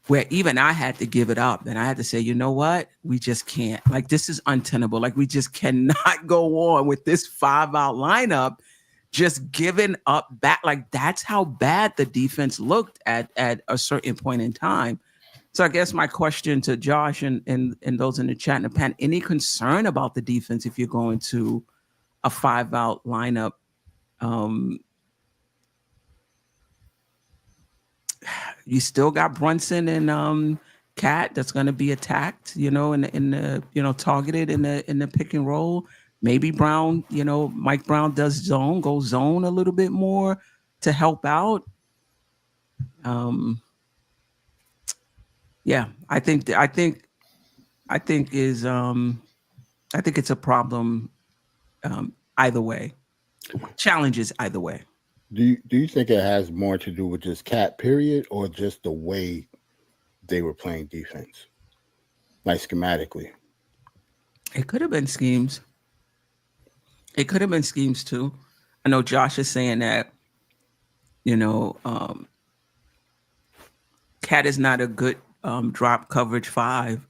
where even I had to give it up, and I had to say, you know what? We just can't. Like, this is untenable. Like, we just cannot go on with this 5-out lineup just giving up back. Like, that's how bad the defense looked at a certain point in time. So I guess my question to Josh and those in the chat and the pan, any concern about the defense if you're going to a 5-out lineup? You still got Brunson and Cat that's going to be attacked, in the targeted in the pick and roll. Maybe Brown, Mike Brown does go zone a little bit more to help out. Yeah, I think it's a problem either way. Challenges either way. Do you think it has more to do with just Cat period, or just the way they were playing defense, like schematically? It could have been schemes. It could have been schemes too. I know Josh is saying that, Cat is not a good drop coverage 5.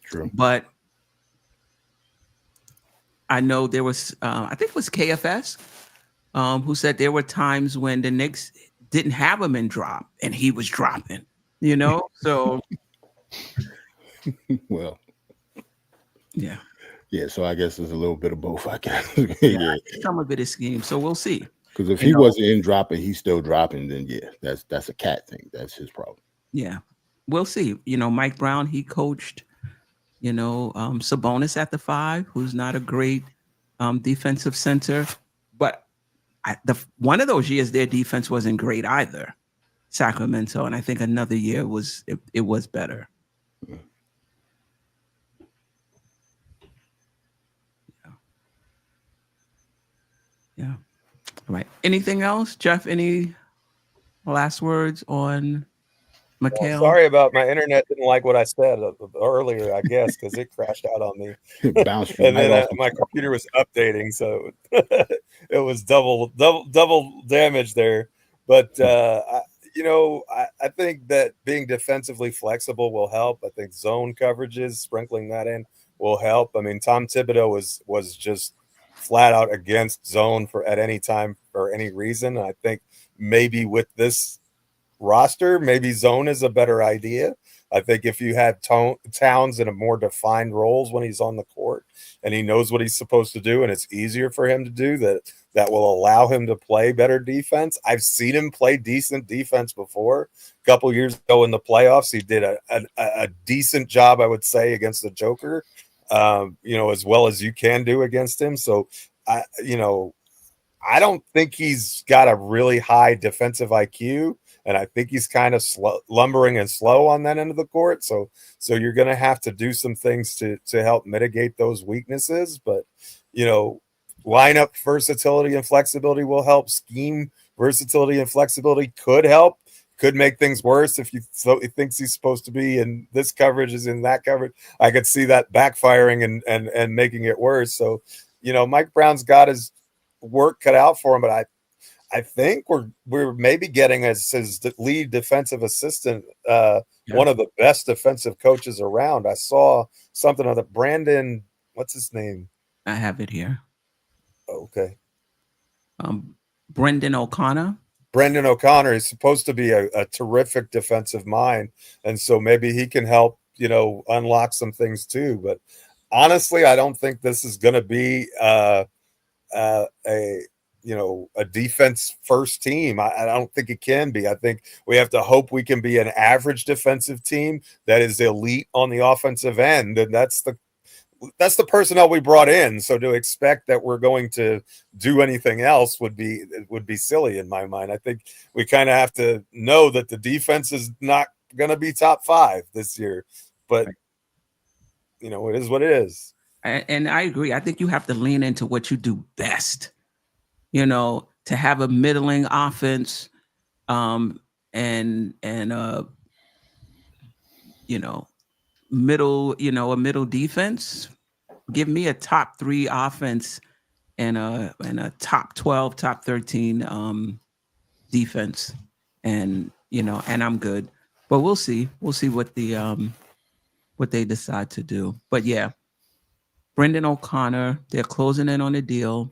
True. But I know there was, I think it was KFS, who said there were times when the Knicks didn't have him in drop and he was dropping, so. Well. Yeah. Yeah, so I guess there's a little bit of both, I guess. Yeah. Some of it is scheme, so we'll see. Because if he wasn't in dropping, he's still dropping, then yeah, that's a Cat thing. That's his problem. Yeah, we'll see. Mike Brown, he coached, Sabonis at the 5, who's not a great defensive center, but one of those years their defense wasn't great either, Sacramento, and I think another year it was better. Yeah. All right. Anything else, Geoff? Any last words on Mikal? Well, sorry about my internet. Didn't like what I said earlier, I guess, because it crashed out on me. It bounced And right then off the my top. computer was updating, so it was double damage there. But I think that being defensively flexible will help. I think zone coverages, sprinkling that in, will help. I mean, Tom Thibodeau was just flat out against zone at any time for any reason. I think maybe with this roster, maybe zone is a better idea. I think if you had Towns in a more defined roles when he's on the court and he knows what he's supposed to do and it's easier for him to do that will allow him to play better defense. I've seen him play decent defense before. A couple years ago in the playoffs, he did a decent job, I would say, against the Joker, as well as you can do against him. So, I don't think he's got a really high defensive IQ. And I think he's kind of lumbering and slow on that end of the court. So you're going to have to do some things to help mitigate those weaknesses. But, lineup versatility and flexibility will help. Scheme versatility and flexibility could help. Could make things worse if he thinks he's supposed to be in this coverage is in that coverage. I could see that backfiring and making it worse. So, Mike Brown's got his work cut out for him, but I think we're maybe getting as his lead defensive assistant, one of the best defensive coaches around. I saw something on the Brandon. What's his name? I have it here. Okay. Brendan O'Connor. Brendan O'Connor is supposed to be a terrific defensive mind, and so maybe he can help, unlock some things too. But honestly, I don't think this is going to be a defense first team. I don't think it can be. I think we have to hope we can be an average defensive team that is elite on the offensive end. And that's the personnel we brought in. So to expect that we're going to do anything else would be silly in my mind. I think we kind of have to know that the defense is not going to be top 5 this year, but it is what it is. And I agree. I think you have to lean into what you do best. To have a middling offense, and a middle defense. Give me a top 3 offense and a top 12, top 13 defense, and I'm good. But we'll see. We'll see what they decide to do. But yeah, Brendan O'Connor, they're closing in on a deal.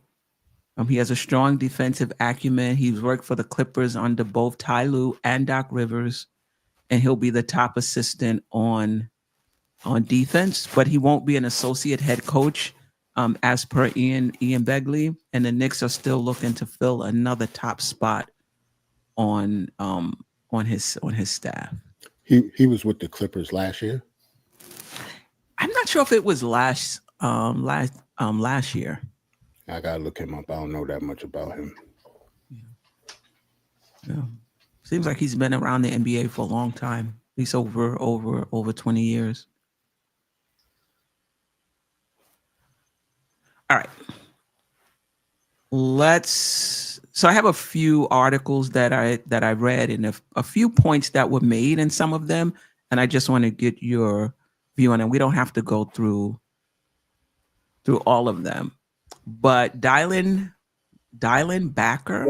He has a strong defensive acumen. He's worked for the Clippers under both Ty Lue and Doc Rivers, and he'll be the top assistant on defense, but he won't be an associate head coach, as per Ian Begley. And the Knicks are still looking to fill another top spot on his staff. He was with the Clippers last year. I'm not sure if it was last year. I gotta look him up. I don't know that much about him. Yeah. Seems like he's been around the NBA for a long time. He's over 20 years. All right. So I have a few articles that I read and a few points that were made in some of them, and I just want to get your view on it. We don't have to go through all of them. But Dylan Backer.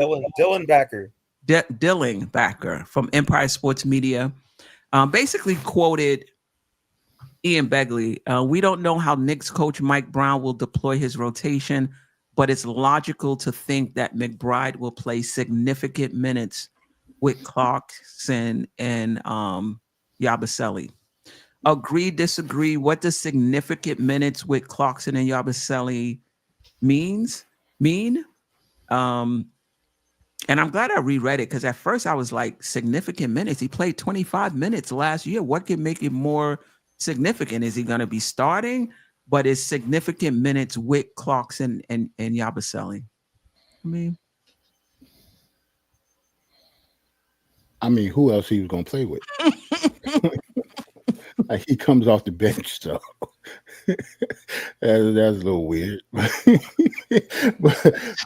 Dylan Backer from Empire Sports Media basically quoted Ian Begley. We don't know how Knicks coach Mike Brown will deploy his rotation, but it's logical to think that McBride will play significant minutes with Clarkson and Yabusele. Agree, disagree? What does significant minutes with Clarkson and Yabusele mean? And I'm glad I reread it because at first I was like, significant minutes. He played 25 minutes last year. What can make it more significant? Is he going to be starting? But is significant minutes with Clarkson and Yabusele? I mean, who else he was going to play with? Like, he comes off the bench, so that's a little weird. but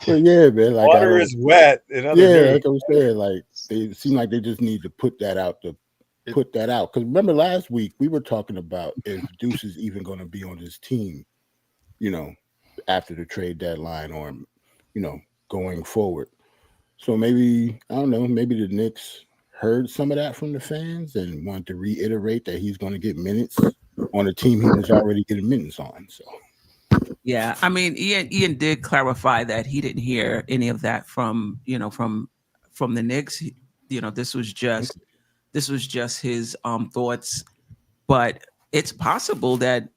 yeah, man. Like, Water is wet. In other yeah, news. like I'm saying, like they seem like they just need to put that out. Because remember last week we were talking about if Deuce is even going to be on this team, you know, after the trade deadline or, you know, going forward. So maybe, I don't know, maybe the Knicks heard some of that from the fans and wanted to reiterate that he's going to get minutes on a team he was already getting minutes on. So yeah, I mean, Ian did clarify that he didn't hear any of that from, you know, from the Knicks. You know, this was just his thoughts, but it's possible that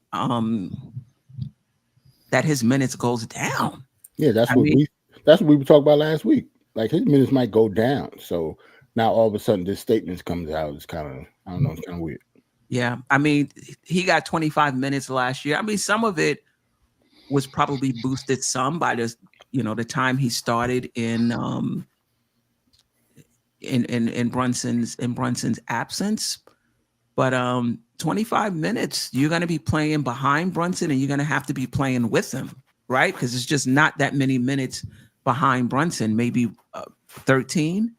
that his minutes goes down. Yeah, that's what we were talking about last week. Like, his minutes might go down. So now all of a sudden this statement comes out. It's kind of, I don't know, it's kind of weird. Yeah, I mean, he got 25 minutes last year. I mean, some of it was probably boosted some by the, you know, the time he started in Brunson's absence. But 25 minutes, you're going to be playing behind Brunson and you're going to have to be playing with him, right? Because it's just not that many minutes behind Brunson, maybe 13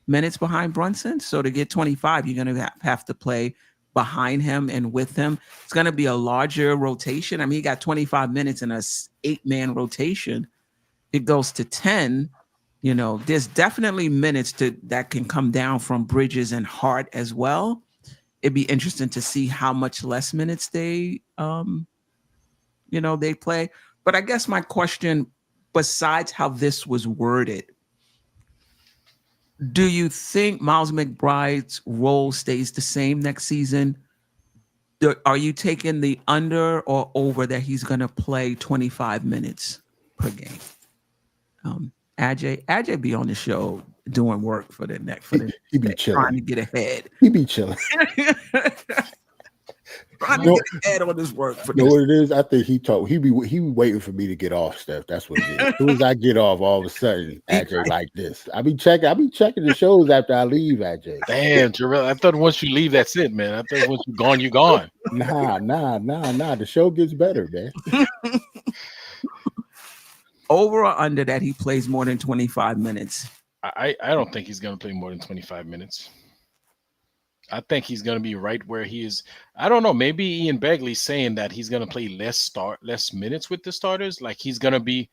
minutes behind Brunson. So to get 25, you're going to have to play behind him and with him. It's going to be a larger rotation. I mean, he got 25 minutes in a 8-man rotation. It goes to 10. You know, there's definitely minutes that can come down from Bridges and Hart as well. It'd be interesting to see how much less minutes they play. But I guess my question, besides how this was worded, do you think Miles McBride's role stays the same next season? Are you taking the under or over that he's going to play 25 minutes per game? Ajay be on the show doing work for the neck. He be chilling. Trying to get ahead. He be chilling. Trying to get ahead on his work. You know what it is? I think he be waiting for me to get off, Steph. That's what it is. As soon as I get off, all of a sudden, Ajay like this. I be checking the shows after I leave, Ajay. Damn, Jerrell. I thought once you leave, that's it, man. I thought once you're gone, you're gone. Nah. The show gets better, man. Over or under that he plays more than 25 minutes? I don't think he's going to play more than 25 minutes. I think he's going to be right where he is. I don't know. Maybe Ian Begley's saying that he's going to play less minutes with the starters. Like, he's going to be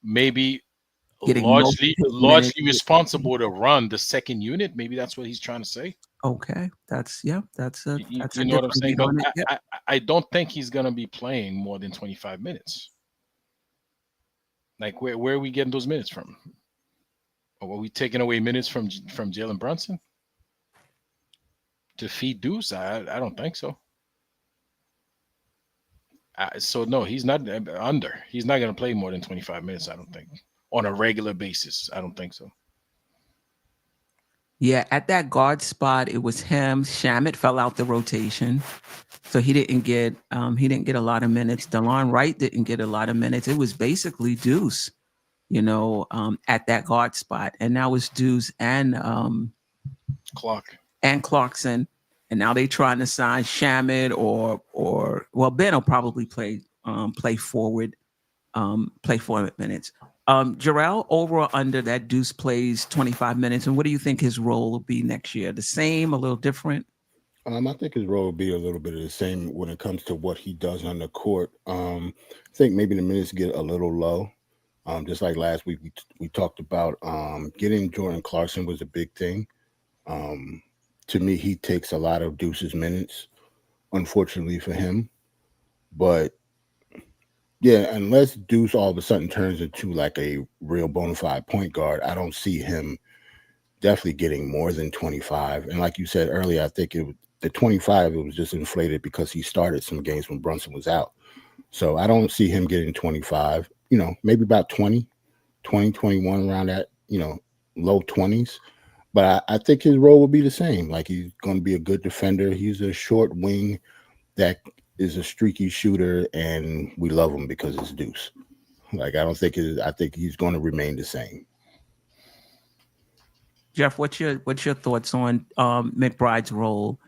maybe largely responsible to run the second unit. Maybe that's what he's trying to say. Okay, that's you know what I'm saying. I don't think he's going to be playing more than 25 minutes. Like, where are we getting those minutes from? Or are we taking away minutes from Jalen Brunson to feed Deuce? I don't think so. So no, he's not under. He's not going to play more than 25 minutes, I don't think, on a regular basis. I don't think so. Yeah, at that guard spot, it was him. Shamet fell out the rotation, so he didn't get a lot of minutes. DeLon Wright didn't get a lot of minutes. It was basically Deuce, at that guard spot, and now it's Deuce and Clarkson, and now they trying to sign Shamet or Ben will probably play forward minutes. Jerrell, over or under that Deuce plays 25 minutes, and what do you think his role will be next year? The same, a little different? I think his role will be a little bit of the same when it comes to what he does on the court. I think maybe the minutes get a little low. Just like last week, we talked about getting Jordan Clarkson was a big thing. To me, he takes a lot of Deuce's minutes, unfortunately for him. But yeah, unless Deuce all of a sudden turns into like a real bona fide point guard, I don't see him definitely getting more than 25. And like you said earlier, I think the 25, it was just inflated because he started some games when Brunson was out. So I don't see him getting 25, maybe about 20, 21 around that, low 20s. But I think his role will be the same. Like, he's going to be a good defender. He's a short wing that is a streaky shooter, and we love him because it's Deuce. Like, I think he's going to remain the same. Geoff, what's your thoughts on McBride's role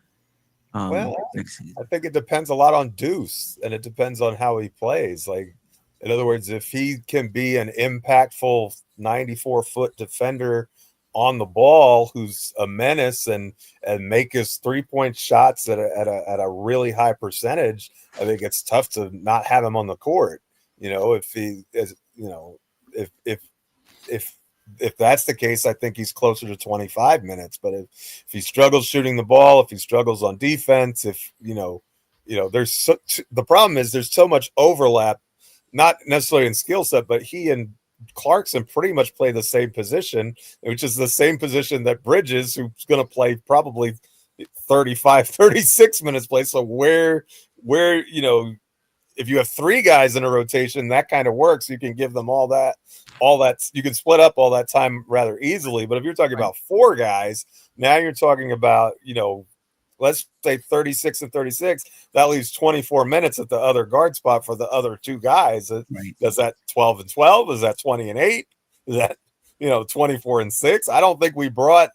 next season? I think it depends a lot on Deuce, and it depends on how he plays. Like, in other words, if he can be an impactful 94-foot defender on the ball who's a menace and make his 3-point shots at a really high percentage, I think it's tough to not have him on the court. If he is, if that's the case, I think he's closer to 25 minutes. But if he struggles shooting the ball, if he struggles on defense, the problem is there's so much overlap, not necessarily in skill set, but he and Clarkson pretty much play the same position, which is the same position that Bridges, who's going to play probably 35, 36 minutes play. So where, if you have 3 guys in a rotation, that kind of works. You can give them all that, you can split up all that time rather easily. But if you're talking about 4 guys, now you're talking about, let's say 36 and 36, that leaves 24 minutes at the other guard spot for the other 2 guys. Right. Does that 12 and 12? Is that 20 and 8? Is that, 24 and 6? I don't think we brought,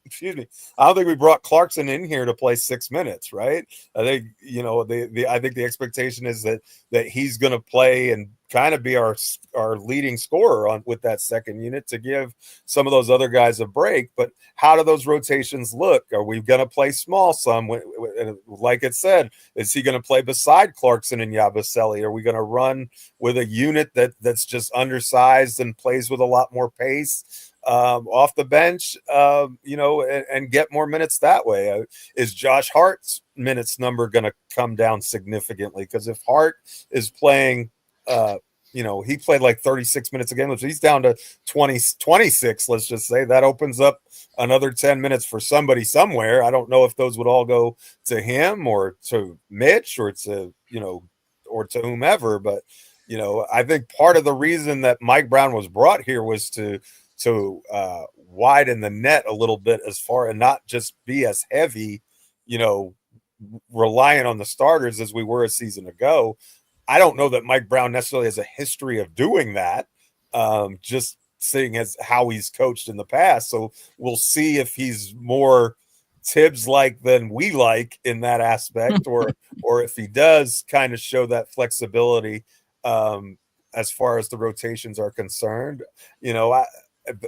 excuse me. I don't think we brought Clarkson in here to play 6 minutes, right? I think, I think the expectation is that he's going to play and kind of be our leading scorer with that second unit to give some of those other guys a break. But how do those rotations look? Are we going to play small some? Like it said, is he going to play beside Clarkson and Yabusele? Are we going to run with a unit that's just undersized and plays with a lot more pace off the bench, and get more minutes that way? Is Josh Hart's minutes number going to come down significantly? Because if Hart is playing, he played like 36 minutes a game, which he's down to 26, let's just say, that opens up another 10 minutes for somebody somewhere. I don't know if those would all go to him or to Mitch or to whomever, but I think part of the reason that Mike Brown was brought here was to widen the net a little bit as far, and not just be as heavy, reliant on the starters as we were a season ago. I don't know that Mike Brown necessarily has a history of doing that, just seeing as how he's coached in the past. So we'll see if he's more Tibbs like than we like in that aspect, or if he does kind of show that flexibility as far as the rotations are concerned.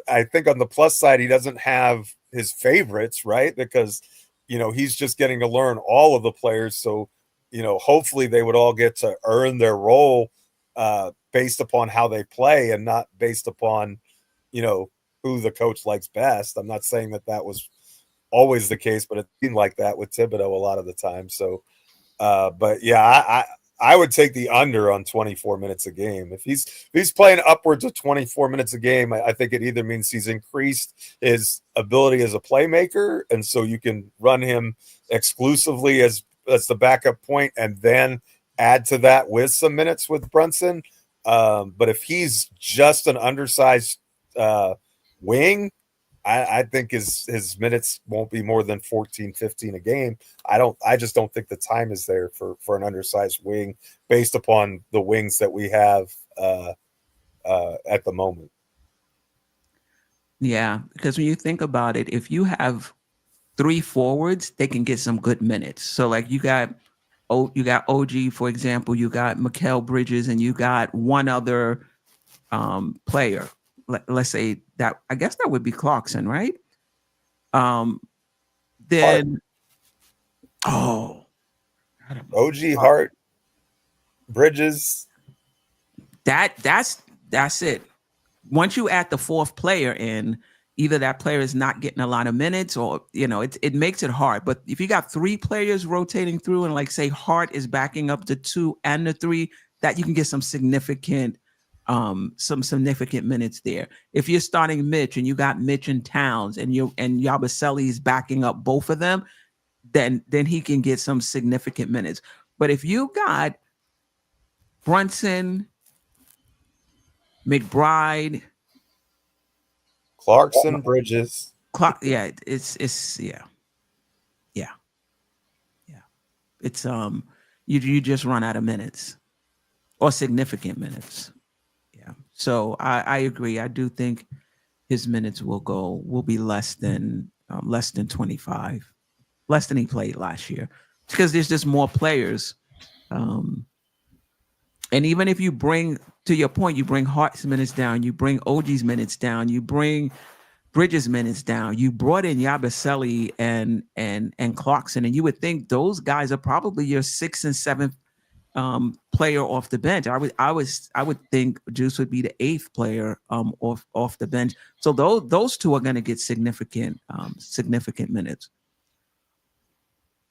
I think on the plus side, he doesn't have his favorites, right? Because, he's just getting to learn all of the players. So, hopefully they would all get to earn their role based upon how they play and not based upon, who the coach likes best. I'm not saying that was always the case, but it seemed like that with Thibodeau a lot of the time. So, but yeah, I would take the under on 24 minutes a game. If he's playing upwards of 24 minutes a game, I think it either means he's increased his ability as a playmaker, and so you can run him exclusively as the backup point and then add to that with some minutes with Brunson. But if he's just an undersized wing, I think his minutes won't be more than 14, 15 a game. I just don't think the time is there for an undersized wing based upon the wings that we have at the moment. Yeah, because when you think about it, if you have 3 forwards, they can get some good minutes. So like you got OG, for example, you got Mikal Bridges, and you got one other player. Let's say that, I guess that would be Clarkson, right? Then OG, Hart, Bridges. That's it. Once you add the 4th player in, either that player is not getting a lot of minutes, or it makes it hard. But if you got 3 players rotating through, and like say Hart is backing up the 2 and the 3, that you can get some significant minutes there. If you're starting Mitch and you got Mitch and Towns and Yabusele is backing up both of them, then he can get some significant minutes. But if you got Brunson, McBride, Clarkson, Bridges. Yeah, it's yeah. It's you just run out of minutes or significant minutes. Yeah. So I agree. I do think his minutes will be less than 25, less than he played last year, because there's just more players. And even if you bring, to your point, you bring Hart's minutes down, you bring OG's minutes down, you bring Bridges minutes down, you brought in Yabusele and Clarkson, and you would think those guys are probably your 6th and 7th player off the bench. I would think Juice would be the 8th player off the bench. So those two are going to get significant minutes.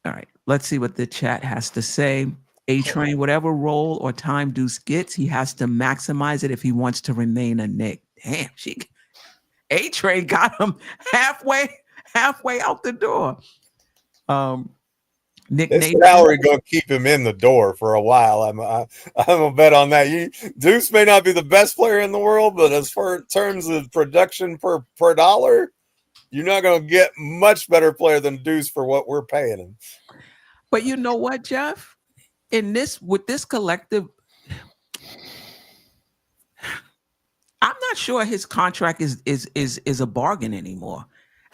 All right, let's see what the chat has to say. A-Train, whatever role or time Deuce gets, he has to maximize it if he wants to remain a Knick. Damn, A-Train got him halfway out the door. Nick This salary gonna keep him in the door for a while. I'm a bet on that. Deuce may not be the best player in the world, but as far in terms of production per dollar, you're not gonna get much better player than Deuce for what we're paying him. But you know what, Jeff? With this collective, I'm not sure his contract is a bargain anymore.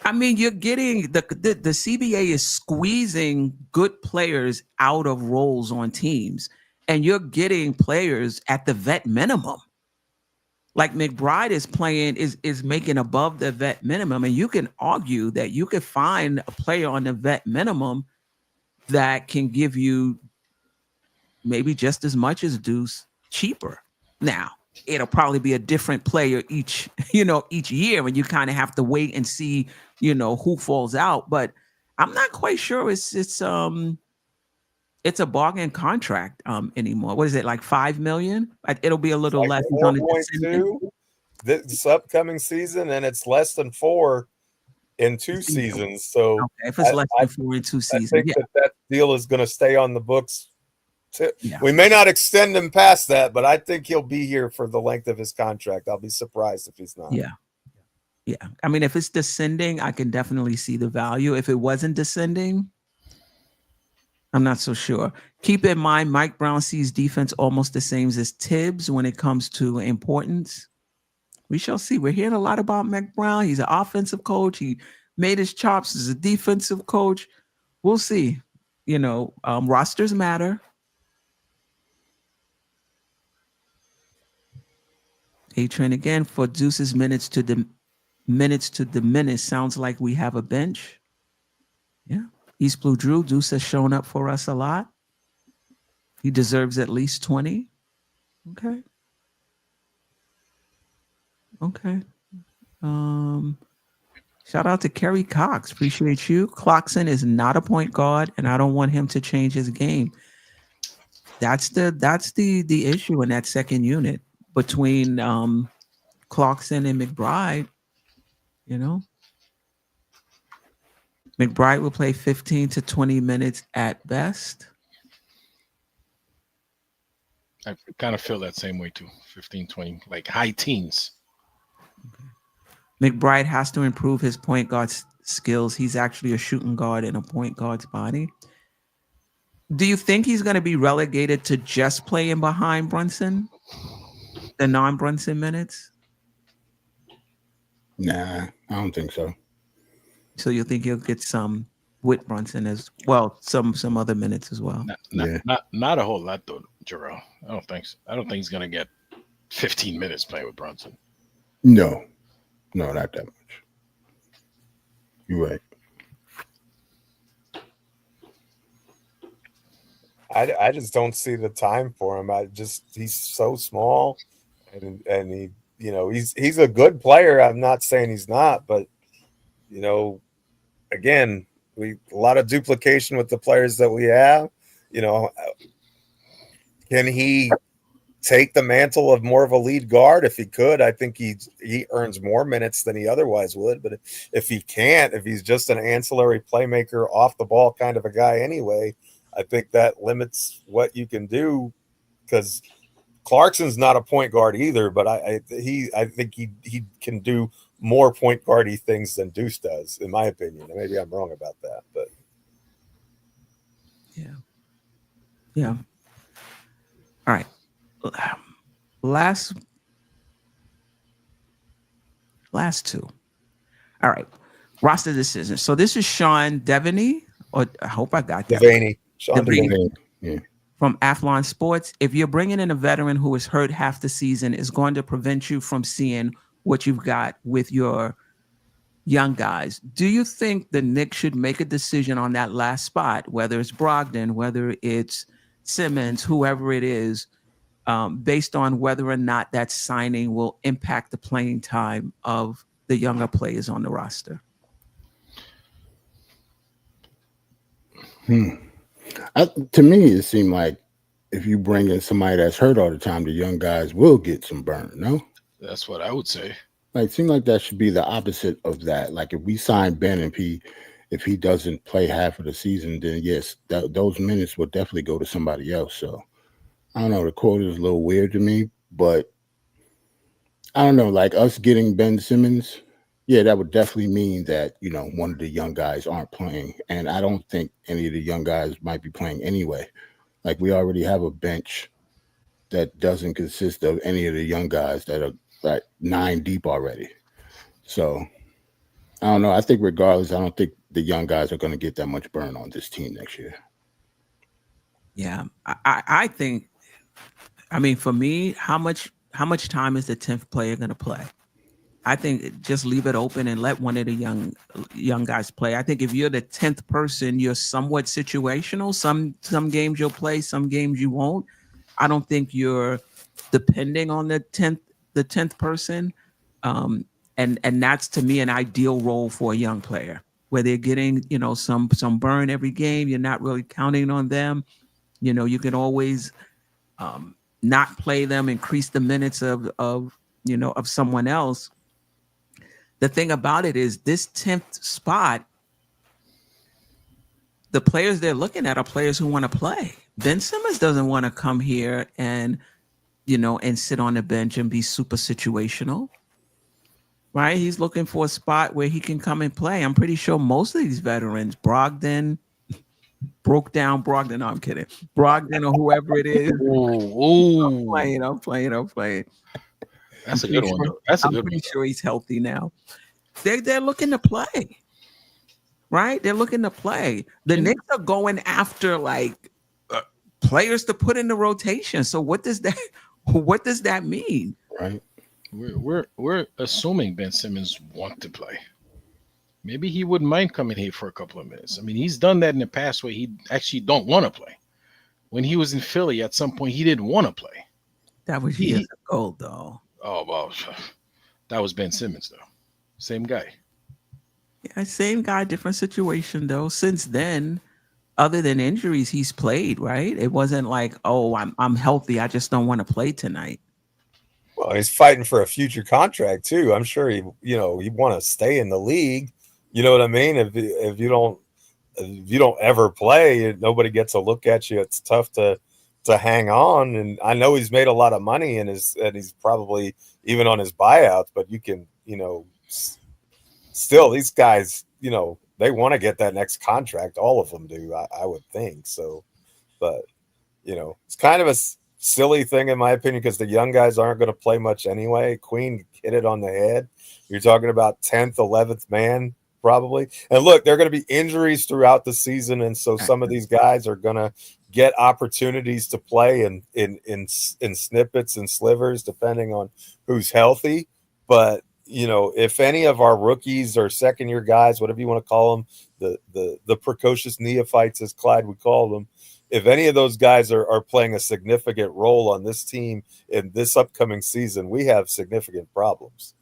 I mean, you're getting the CBA is squeezing good players out of roles on teams, and you're getting players at the vet minimum. Like McBride is making above the vet minimum, and you can argue that you could find a player on the vet minimum that can give you maybe just as much as Deuce cheaper. Now, it'll probably be a different player each year, and you kind of have to wait and see, who falls out. But I'm not quite sure it's a bargain contract anymore. What is it, like $5 million? It'll be a little less on the this upcoming season, and it's less than 4 in 2 seasons. So okay, if it's less than 4 in 2 seasons, I think that deal is going to stay on the books. Yeah. We may not extend him past that, but I think he'll be here for the length of his contract. I'll be surprised if he's not. Yeah. I mean, if it's descending, I can definitely see the value. If it wasn't descending, I'm not so sure. Keep in mind, Mike Brown sees defense almost the same as Tibbs when it comes to importance. We shall see. We're hearing a lot about Mike Brown. He's an offensive coach. He made his chops as a defensive coach. We'll see. Rosters matter. A-Train again for Deuce's minutes to diminish. Sounds like we have a bench. Yeah. East Blue Drew, Deuce has shown up for us a lot. He deserves at least 20. Okay. Shout out to Kerry Cox. Appreciate you. Clarkson is not a point guard, and I don't want him to change his game. That's the issue in that second unit between Clarkson and McBride. McBride will play 15 to 20 minutes at best. I kind of feel that same way too. 15, 20, like high teens. McBride has to improve his point guard skills. He's actually a shooting guard in a point guard's body. Do you think he's going to be relegated to just playing behind Brunson? The non-Brunson minutes? Nah, I don't think so. So you think he'll get some with Brunson as well, some other minutes as well? Not a whole lot though, Jerrell. I don't think so. I don't think he's going to get 15 minutes playing with Brunson. No, not that much. You're right. I just don't see the time for him. He's so small, and he, he's a good player. I'm not saying he's not, but again, a lot of duplication with the players that we have. Can he take the mantle of more of a lead guard? If he could, I think he earns more minutes than he otherwise would. But if he can't, if he's just an ancillary playmaker, off the ball kind of a guy anyway, I think that limits what you can do, because Clarkson's not a point guard either, but I think he can do more point guardy things than Deuce does, in my opinion. Maybe I'm wrong about that, but yeah. All right. Last two. All right. Roster decision. So this is Sean Devaney, or I hope I got that. Devaney, Sean Devaney. Devaney. Yeah. From Athlon Sports. If you're bringing in a veteran who is hurt half the season, is going to prevent you from seeing what you've got with your young guys. Do you think the Knicks should make a decision on that last spot, whether it's Brogdon, whether it's Simmons, whoever it is, based on whether or not that signing will impact the playing time of the younger players on the roster? To me, it seemed like if you bring in somebody that's hurt all the time, the young guys will get some burn. No, That's what I would say. like it seemed like that should be the opposite of that. Like if we sign Ben and if he doesn't play half of the season, then yes, those minutes will definitely go to somebody else. So I don't know. The quote is a little weird to me, but I don't know. Like us getting Ben Simmons, yeah, that would definitely mean that, you know, one of the young guys aren't playing. And I don't think any of the young guys might be playing anyway. Like we already have a bench that doesn't consist of any of the young guys that are like 9 deep already. So I don't know. I think regardless, I don't think the young guys are going to get that much burn on this team next year. Yeah, I think, I mean, for me, how much time is the 10th player going to play? I think just leave it open and let one of the young guys play. I think if you're the 10th person, you're somewhat situational. Some games you'll play, some games you won't. I don't think you're depending on the 10th person. And that's to me an ideal role for a young player where they're getting, you know, some burn every game. You're not really counting on them. You know, you can always not play them, increase the minutes of someone else. The thing about it is this 10th spot, the players they're looking at are players who want to play. Ben Simmons doesn't want to come here and sit on the bench and be super situational, right? He's looking for a spot where he can come and play. I'm pretty sure most of these veterans, Brogdon, no, I'm kidding. Brogdon or whoever it is. I'm playing. That's a good one. I'm pretty sure he's healthy now. They're looking to play, right? They're looking to play. The Knicks are going after players to put in the rotation. So what does that mean? Right. We're assuming Ben Simmons want to play. Maybe he wouldn't mind coming here for a couple of minutes. I mean, he's done that in the past where he actually don't want to play. When he was in Philly, at some point he didn't want to play. That was years ago, though. Oh well, that was Ben Simmons though. Same guy. Yeah, same guy, different situation though. Since then, other than injuries, he's played, right? It wasn't like, oh, I'm healthy, I just don't want to play tonight. Well, he's fighting for a future contract too. I'm sure he want to stay in the league. You know what I mean? If you don't ever play, nobody gets a look at you. It's tough to hang on. And I know he's made a lot of money and he's probably even on his buyouts, but you can, still these guys, they want to get that next contract. All of them do, I would think. So, but it's kind of a silly thing in my opinion, because the young guys aren't going to play much anyway. Queen hit it on the head. You're talking about 10th, 11th man probably. And look, there are going to be injuries throughout the season. And so some of these guys are going to get opportunities to play in snippets and slivers, depending on who's healthy. But, if any of our rookies or second year guys, whatever you want to call them, the precocious neophytes, as Clyde would call them, if any of those guys are playing a significant role on this team in this upcoming season, we have significant problems.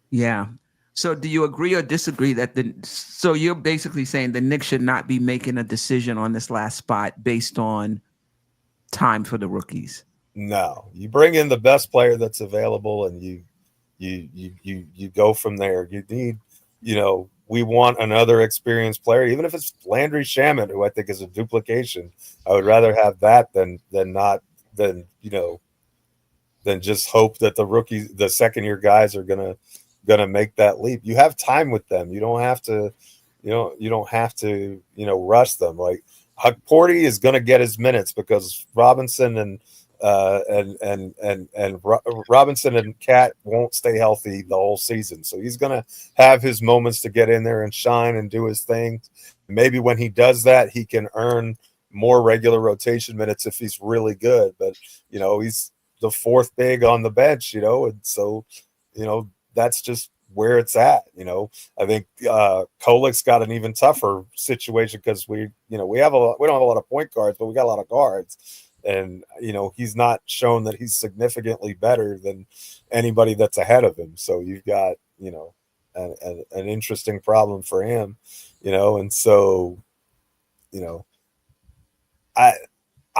Yeah. So do you agree or disagree so you're basically saying the Knicks should not be making a decision on this last spot based on time for the rookies? No, you bring in the best player that's available and you go from there. You need, we want another experienced player, even if it's Landry Shamet, who I think is a duplication. I would rather have that than than just hope that the second year guys are gonna make that leap. You have time with them. You don't have to, rush them. Like Porty is gonna get his minutes because Robinson and Robinson and Cat won't stay healthy the whole season. So he's gonna have his moments to get in there and shine and do his thing. Maybe when he does that, he can earn more regular rotation minutes if he's really good. But he's the fourth big on the bench, and so that's just where it's at. I think Kolik's got an even tougher situation because we don't have a lot of point guards, but we got a lot of guards. And, he's not shown that he's significantly better than anybody that's ahead of him. So you've got, an interesting problem for him, and so,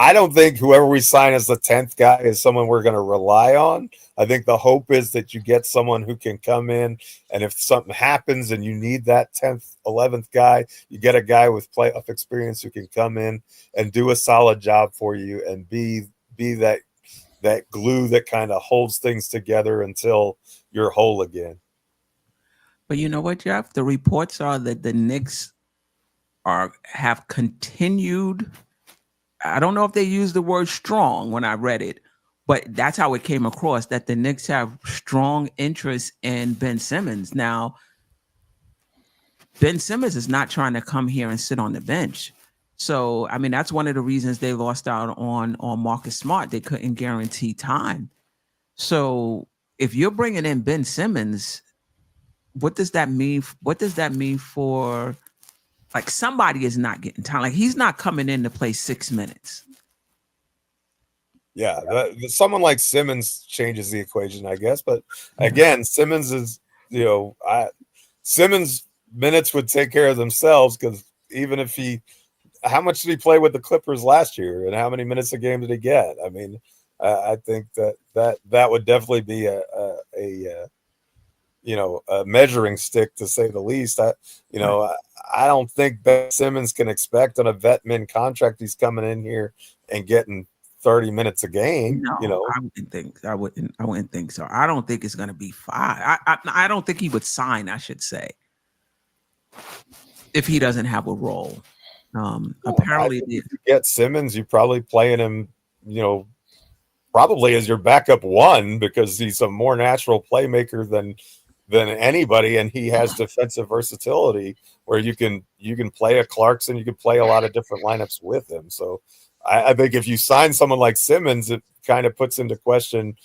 I don't think whoever we sign as the 10th guy is someone we're going to rely on. I think the hope is that you get someone who can come in, and if something happens and you need that 10th, 11th guy, you get a guy with playoff experience who can come in and do a solid job for you and be that glue that kind of holds things together until you're whole again. But you know what, Geoff? The reports are that the Knicks have continued. I don't know if they used the word strong when I read it, but that's how it came across, that the Knicks have strong interest in Ben Simmons. Now, Ben Simmons is not trying to come here and sit on the bench. So, I mean, that's one of the reasons they lost out on Marcus Smart. They couldn't guarantee time. So if you're bringing in Ben Simmons, what does that mean? What does that mean for, like, somebody is not getting time? Like, he's not coming in to play 6 minutes. Yeah, someone like Simmons changes the equation, I guess. But again, Simmons is, Simmons minutes would take care of themselves, because even if how much did he play with the Clippers last year, and how many minutes a game did he get? I mean, I think that would definitely be a measuring stick, to say the least. I don't think that Simmons can expect on a vet min contract he's coming in here and getting 30 minutes a game. No, I wouldn't think so. I don't think it's going to be 5. I don't think he would sign, I should say, if he doesn't have a role. Apparently, if you get Simmons, you're probably playing him, probably as your backup one, because he's a more natural playmaker than anybody, and he has defensive versatility where you can play a Clarkson, you can play a lot of different lineups with him. So I think if you sign someone like Simmons, it kind of puts into question,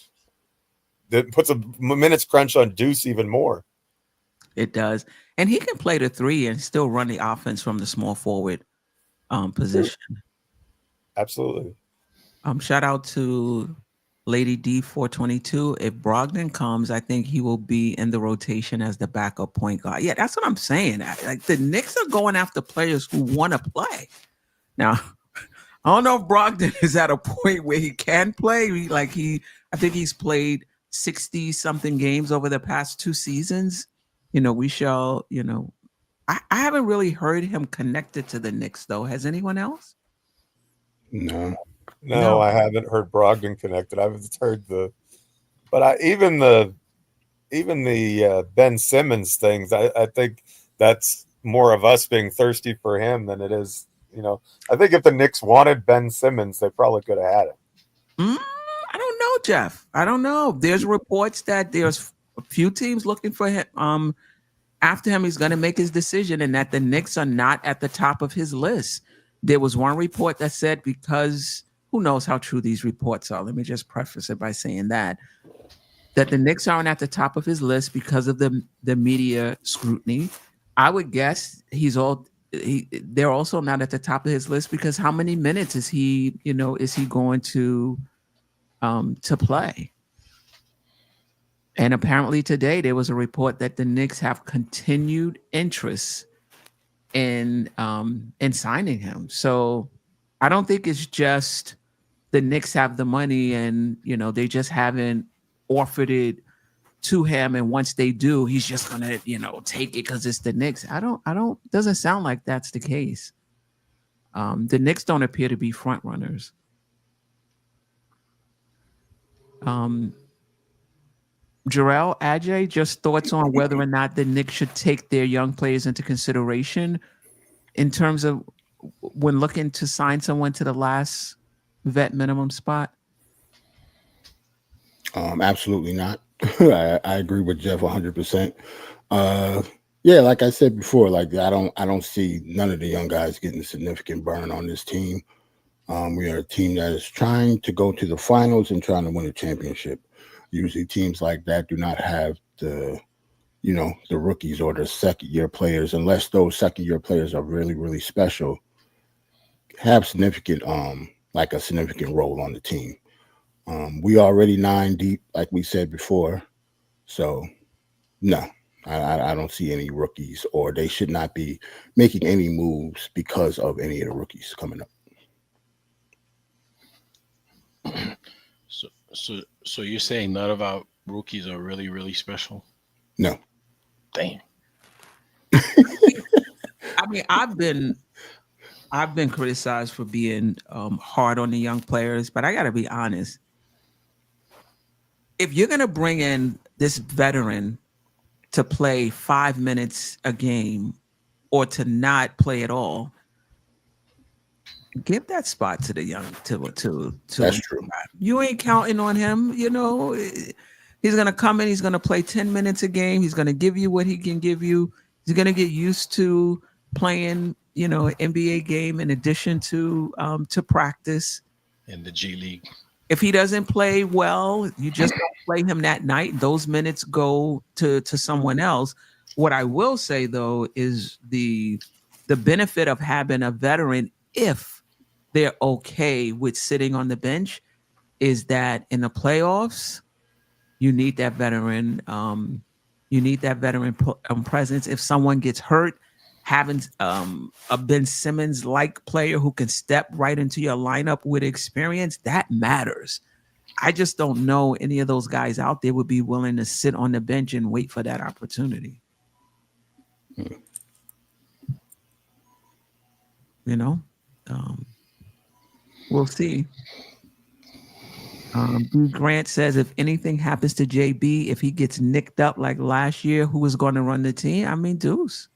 that puts a minutes crunch on Deuce even more. It does. And he can play the 3 and still run the offense from the small forward position. Absolutely. Shout out to Lady D422. If Brogdon comes, I think he will be in the rotation as the backup point guard. Yeah, that's what I'm saying. Like, the Knicks are going after players who want to play. Now, I don't know if Brogdon is at a point where he can play. I think he's played 60 something games over the past 2 seasons. We shall, I haven't really heard him connected to the Knicks, though. Has anyone else? No. No, I haven't heard Brogdon connected. I've heard even the Ben Simmons things. I think that's more of us being thirsty for him than it is. I think if the Knicks wanted Ben Simmons, they probably could have had him. I don't know, Geoff. I don't know. There's reports that there's a few teams looking for him. After him, he's going to make his decision, and that the Knicks are not at the top of his list. There was one report that said, because who knows how true these reports are. Let me just preface it by saying that the Knicks aren't at the top of his list because of the media scrutiny. I would guess they're also not at the top of his list because how many minutes is he going to play? And apparently today there was a report that the Knicks have continued interest in signing him. So I don't think it's just the Knicks have the money and they just haven't offered it to him, and once they do, he's just gonna take it because it's the Knicks. I don't doesn't sound like that's the case. The Knicks don't appear to be front runners. Jerrell, Ajay, just thoughts on whether or not the Knicks should take their young players into consideration in terms of when looking to sign someone to the last vet minimum spot? Absolutely not. I agree with Geoff 100%. Yeah, like I said before, like I don't see none of the young guys getting a significant burn on this team. We are a team that is trying to go to the finals and trying to win a championship. Usually teams like that do not have the rookies or the second-year players, unless those second-year players are really, really special, have significant a significant role on the team. We already 9 deep, like we said before. So no, I don't see any rookies, or they should not be making any moves because of any of the rookies coming up. So you're saying none of our rookies are really, really special? No. Damn. I mean, I've been criticized for being hard on the young players, but I got to be honest. If you're going to bring in this veteran to play 5 minutes a game or to not play at all, give that spot to the young to That's true. You ain't counting on him. You know, he's going to come in. He's going to play 10 minutes a game. He's going to give you what he can give you. He's going to get used to playing, an NBA game in addition to practice. In the G League. If he doesn't play well, you just don't play him that night. Those minutes go to someone else. What I will say, though, is the benefit of having a veteran, if they're okay with sitting on the bench, is that in the playoffs, you need that veteran. You need that veteran presence. If someone gets hurt, having a Ben Simmons-like player who can step right into your lineup with experience, that matters. I just don't know any of those guys out there would be willing to sit on the bench and wait for that opportunity. We'll see. B. Grant says, if anything happens to JB, if he gets nicked up like last year, who is going to run the team? I mean, Deuce.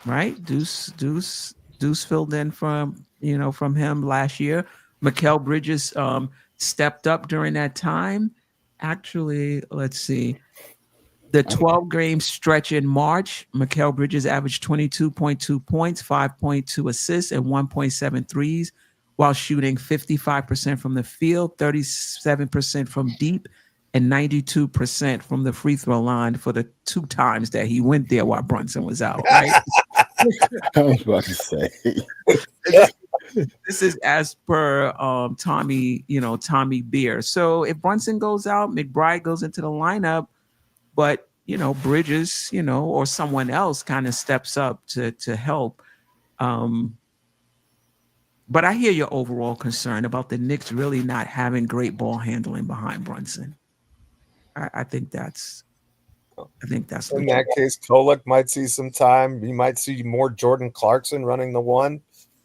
Right? Deuce filled in from him last year. Mikal Bridges stepped up during that time. Actually, let's see. The 12-game stretch in March, Mikal Bridges averaged 22.2 points, 5.2 assists, and 1.7 threes, while shooting 55% from the field, 37% from deep, and 92% from the free throw line for the 2 times that he went there while Brunson was out, right? I was about to say. This is as per Tommy Beer. So if Brunson goes out, McBride goes into the lineup, but Bridges, or someone else kind of steps up to help. But I hear your overall concern about the Knicks really not having great ball handling behind Brunson. I think that's in that case. Kolek might see some time. You might see more Jordan Clarkson running the one,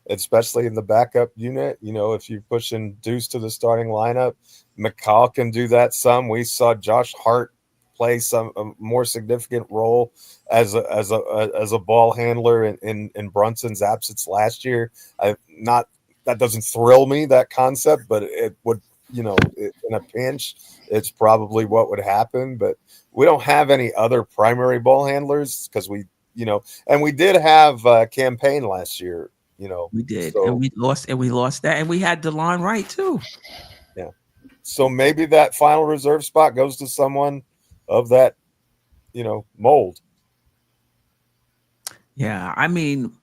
especially in the backup unit. If you're pushing Deuce to the starting lineup, Mikal can do that some. We saw Josh Hart play a more significant role as a ball handler in Brunson's absence last year. That doesn't thrill me, that concept, but it would, in a pinch, it's probably what would happen. But we don't have any other primary ball handlers because we did have Campaign last year. We did, and we lost that, and we had DeLon Wright too. Yeah, so maybe that final reserve spot goes to someone of that, mold. Yeah, I mean,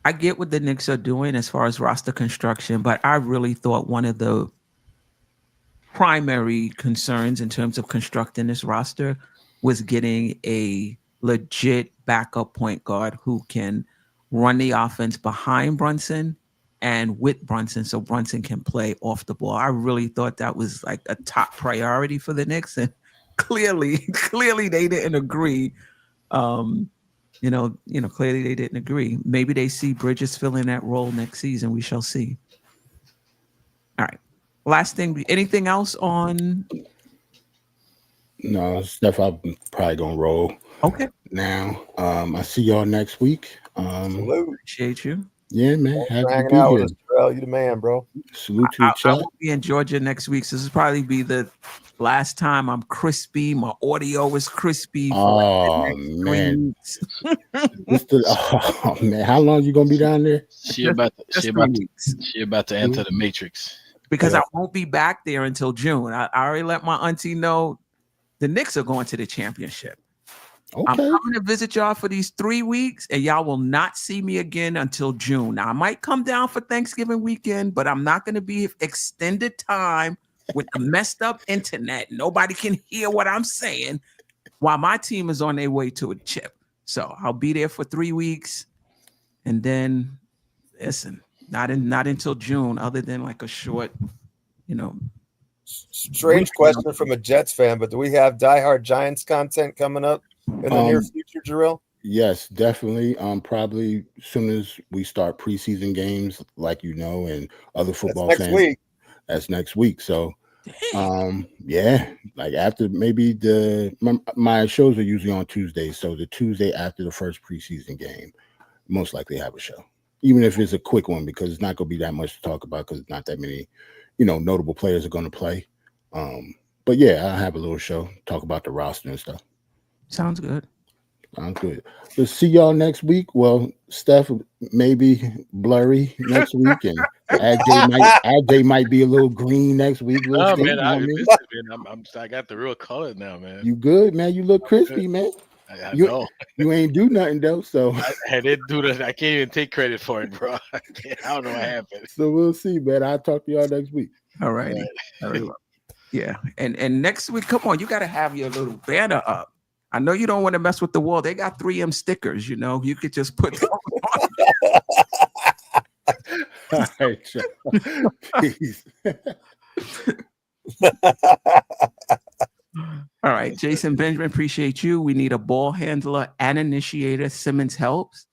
I get what the Knicks are doing as far as roster construction, but I really thought one of the primary concerns in terms of constructing this roster was getting a legit backup point guard who can run the offense behind Brunson and with Brunson, so Brunson can play off the ball. I really thought that was like a top priority for the Knicks, and clearly they didn't agree. Clearly they didn't agree. Maybe they see Bridges filling that role next season. We shall see. All right. last thing, anything else on? No, Steph, I'm probably gonna roll Okay. now. I see y'all next week. Salute. Appreciate you. Yeah, man. Thanks for Happy to hanging be out here. with us, Jerrell. You the man, bro. Salute to the I chat. will be in Georgia next week. So this will probably be the last time I'm crispy. My audio is crispy for like the Oh next 3 man. weeks. Oh man, how long you gonna be down there? She about to, Just she 3 about to, weeks. she about to enter the matrix. Because Yeah. I won't be back there until June. I already let my auntie know the Knicks are going to the championship. I'm Okay. coming to visit y'all for these 3 weeks, and y'all will not see me again until June. Now, I might come down for Thanksgiving weekend, but I'm not going to be extended time with the messed up internet. Nobody can hear what I'm saying while my team is on their way to a chip. So I'll be there for 3 weeks, and then listen, not until June, other than like a short, Strange question from a Jets fan, but do we have diehard Giants content coming up in the near future, Jerrell? Yes, definitely. Probably as soon as we start preseason games, like and other football That's next fans. week. That's next week. So yeah, like after maybe my shows are usually on Tuesdays. So the Tuesday after the first preseason game, most likely have a show. Even if it's a quick one, because it's not gonna be that much to talk about because not that many, notable players are gonna play. But yeah, I'll have a little show, talk about the roster and stuff. Sounds good. Sounds good. We'll see y'all next week. Well, Steph maybe blurry next week, and AJ might be a little green next week. We'll Oh see. man, I got the real color now, man. You good, man? You look crispy, man. I know. You ain't do nothing though, so I didn't do that. I can't even take credit for it, bro. I don't know what happened. so we'll see, man. I'll talk to y'all next week. All righty. Yeah. And next week, come on, you got to have your little banner up. I know you don't want to mess with the wall. They got 3M stickers, you could just put them on. All right, peace. All right, Jason Benjamin, appreciate you. We need a ball handler and initiator. Simmons helps.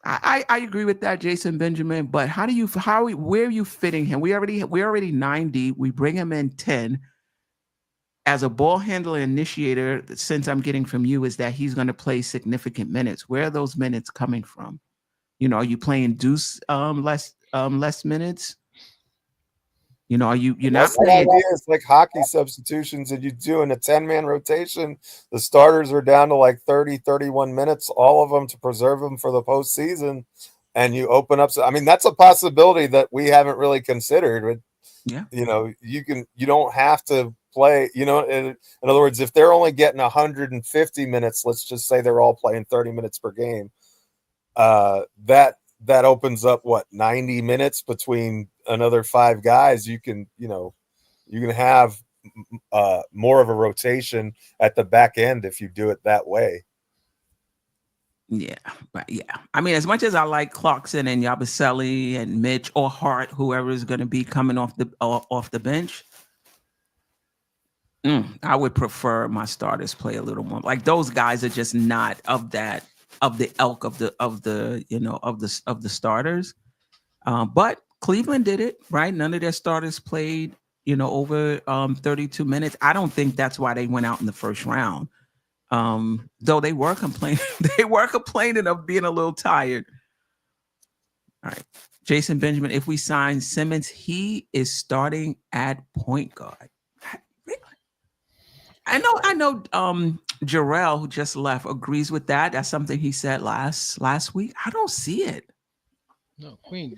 I agree with that, Jason Benjamin. But where are you fitting him? We're already 90. We bring him in 10. As a ball handler initiator, the sense I'm getting from you is that he's going to play significant minutes. Where are those minutes coming from? Are you playing deuce less minutes? Are you're not playing? It's like hockey substitutions, and you do in a 10-man rotation. The starters are down to like 30, 31 minutes, all of them to preserve them for the postseason. And you open up. I mean, that's a possibility that we haven't really considered. Yeah. You don't have to play, in other words, if they're only getting 150 minutes, let's just say they're all playing 30 minutes per game. That opens up 90 minutes between another 5 guys. You can have more of a rotation at the back end if you do it that way. Yeah, but yeah, I mean, as much as I like Clarkson and Yabusele and Mitch or Hart, whoever is going to be coming off the bench, I would prefer my starters play a little more. Like those guys are just not of the ilk of the starters. But Cleveland did it right. None of their starters played over 32 minutes. I don't think that's why they went out in the first round. Though they were complaining of being a little tired. All right, Jason Benjamin, if we sign Simmons, he is starting at point guard. I know Jerrell, who just left, agrees with that. That's something he said last week. I don't see it. No, Queen,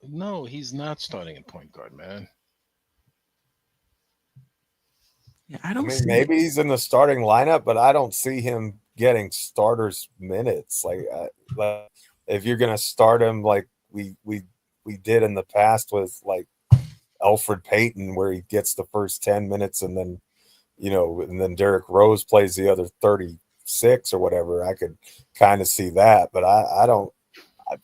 no, he's not starting at point guard, man. Yeah, I don't see maybe it. He's in the starting lineup, but I don't see him getting starters minutes. Like if you're gonna start him like we did in the past with like Alfred Payton, where he gets the first 10 minutes and then and then Derrick Rose plays the other 36 or whatever, I could kind of see that. But I don't.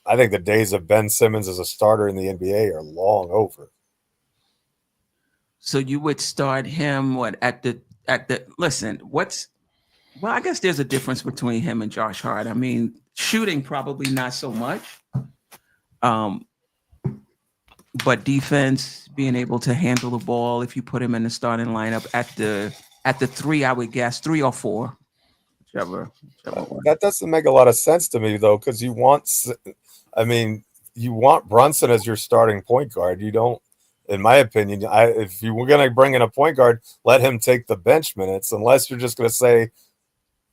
I think the days of Ben Simmons as a starter in the NBA are long over. So you would start him at the listen, well, I guess there's a difference between him and Josh Hart. I mean, shooting probably not so much. but defense, being able to handle the ball if you put him in the starting lineup at the 3, I would guess 3 or 4, whichever one. That doesn't make a lot of sense to me though, because you want Brunson as your starting point guard. You don't, in my opinion. If you were going to bring in a point guard, let him take the bench minutes. Unless you're just going to say,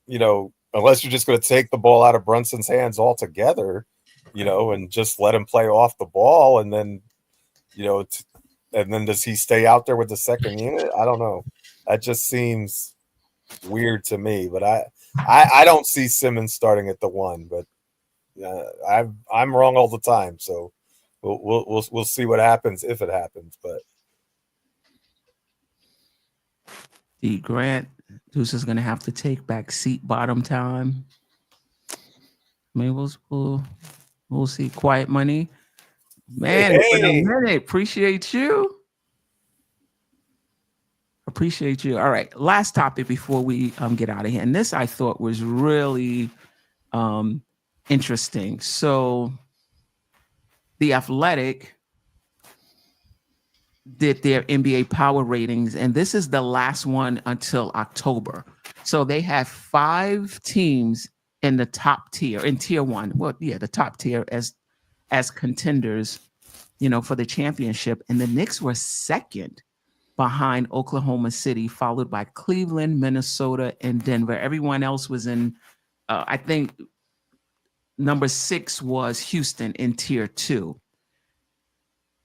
unless you're just going to take the ball out of Brunson's hands altogether, and just let him play off the ball, and then, and then does he stay out there with the second unit? I don't know. That just seems weird to me. But I don't see Simmons starting at the 1. But I'm wrong all the time. So we'll see what happens if it happens. But D. Grant, Deuce is going to have to take back seat bottom time. I mean, we'll see. Quiet money. Man, it's been a minute. Appreciate you. All right. Last topic before we get out of here. And this I thought was really interesting. So The Athletic did their NBA power ratings, and this is the last one until October. So they have 5 teams in the top tier, in tier 1. Well, yeah, the top tier as contenders, for the championship. And the Knicks were second behind Oklahoma City, followed by Cleveland, Minnesota, and Denver. Everyone else was in, I think number 6 was Houston in tier 2.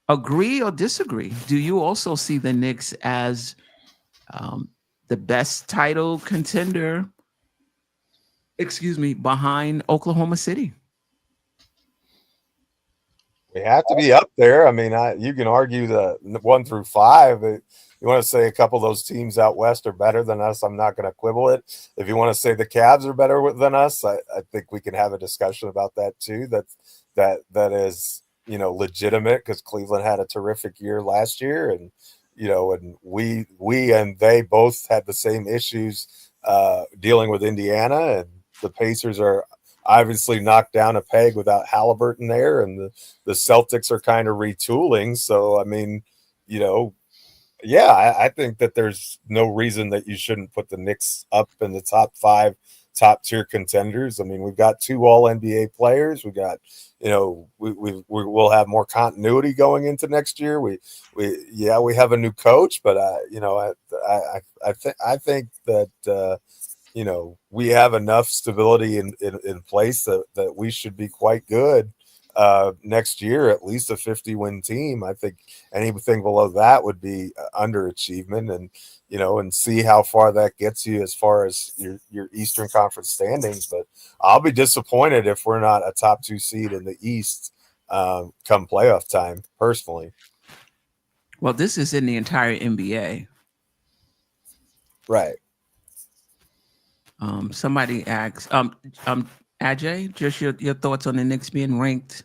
Agree or disagree? Do you also see the Knicks as the best title contender, behind Oklahoma City? we have to be up there. I mean, you can argue the 1 through 5. You want to say a couple of those teams out west are better than us, I'm not going to quibble it. If you want to say the Cavs are better than us, I think we can have a discussion about that too. That is, legitimate, because Cleveland had a terrific year last year, and and we and they both had the same issues dealing with Indiana, and the Pacers are obviously knocked down a peg without Halliburton there, and the Celtics are kind of retooling. So I mean, I think that there's no reason that you shouldn't put the Knicks up in the top 5 top tier contenders. I mean, we've got 2 all NBA players. We got, we'll have more continuity going into next year. We have a new coach, but I think that we have enough stability in place that we should be quite good next year, at least a 50-win team. I think anything below that would be underachievement, and and see how far that gets you as far as your Eastern Conference standings. But I'll be disappointed if we're not a top 2 seed in the East come playoff time, personally. Well, this is in the entire NBA. Right. Somebody asked, Ajay, just your thoughts on the Knicks being ranked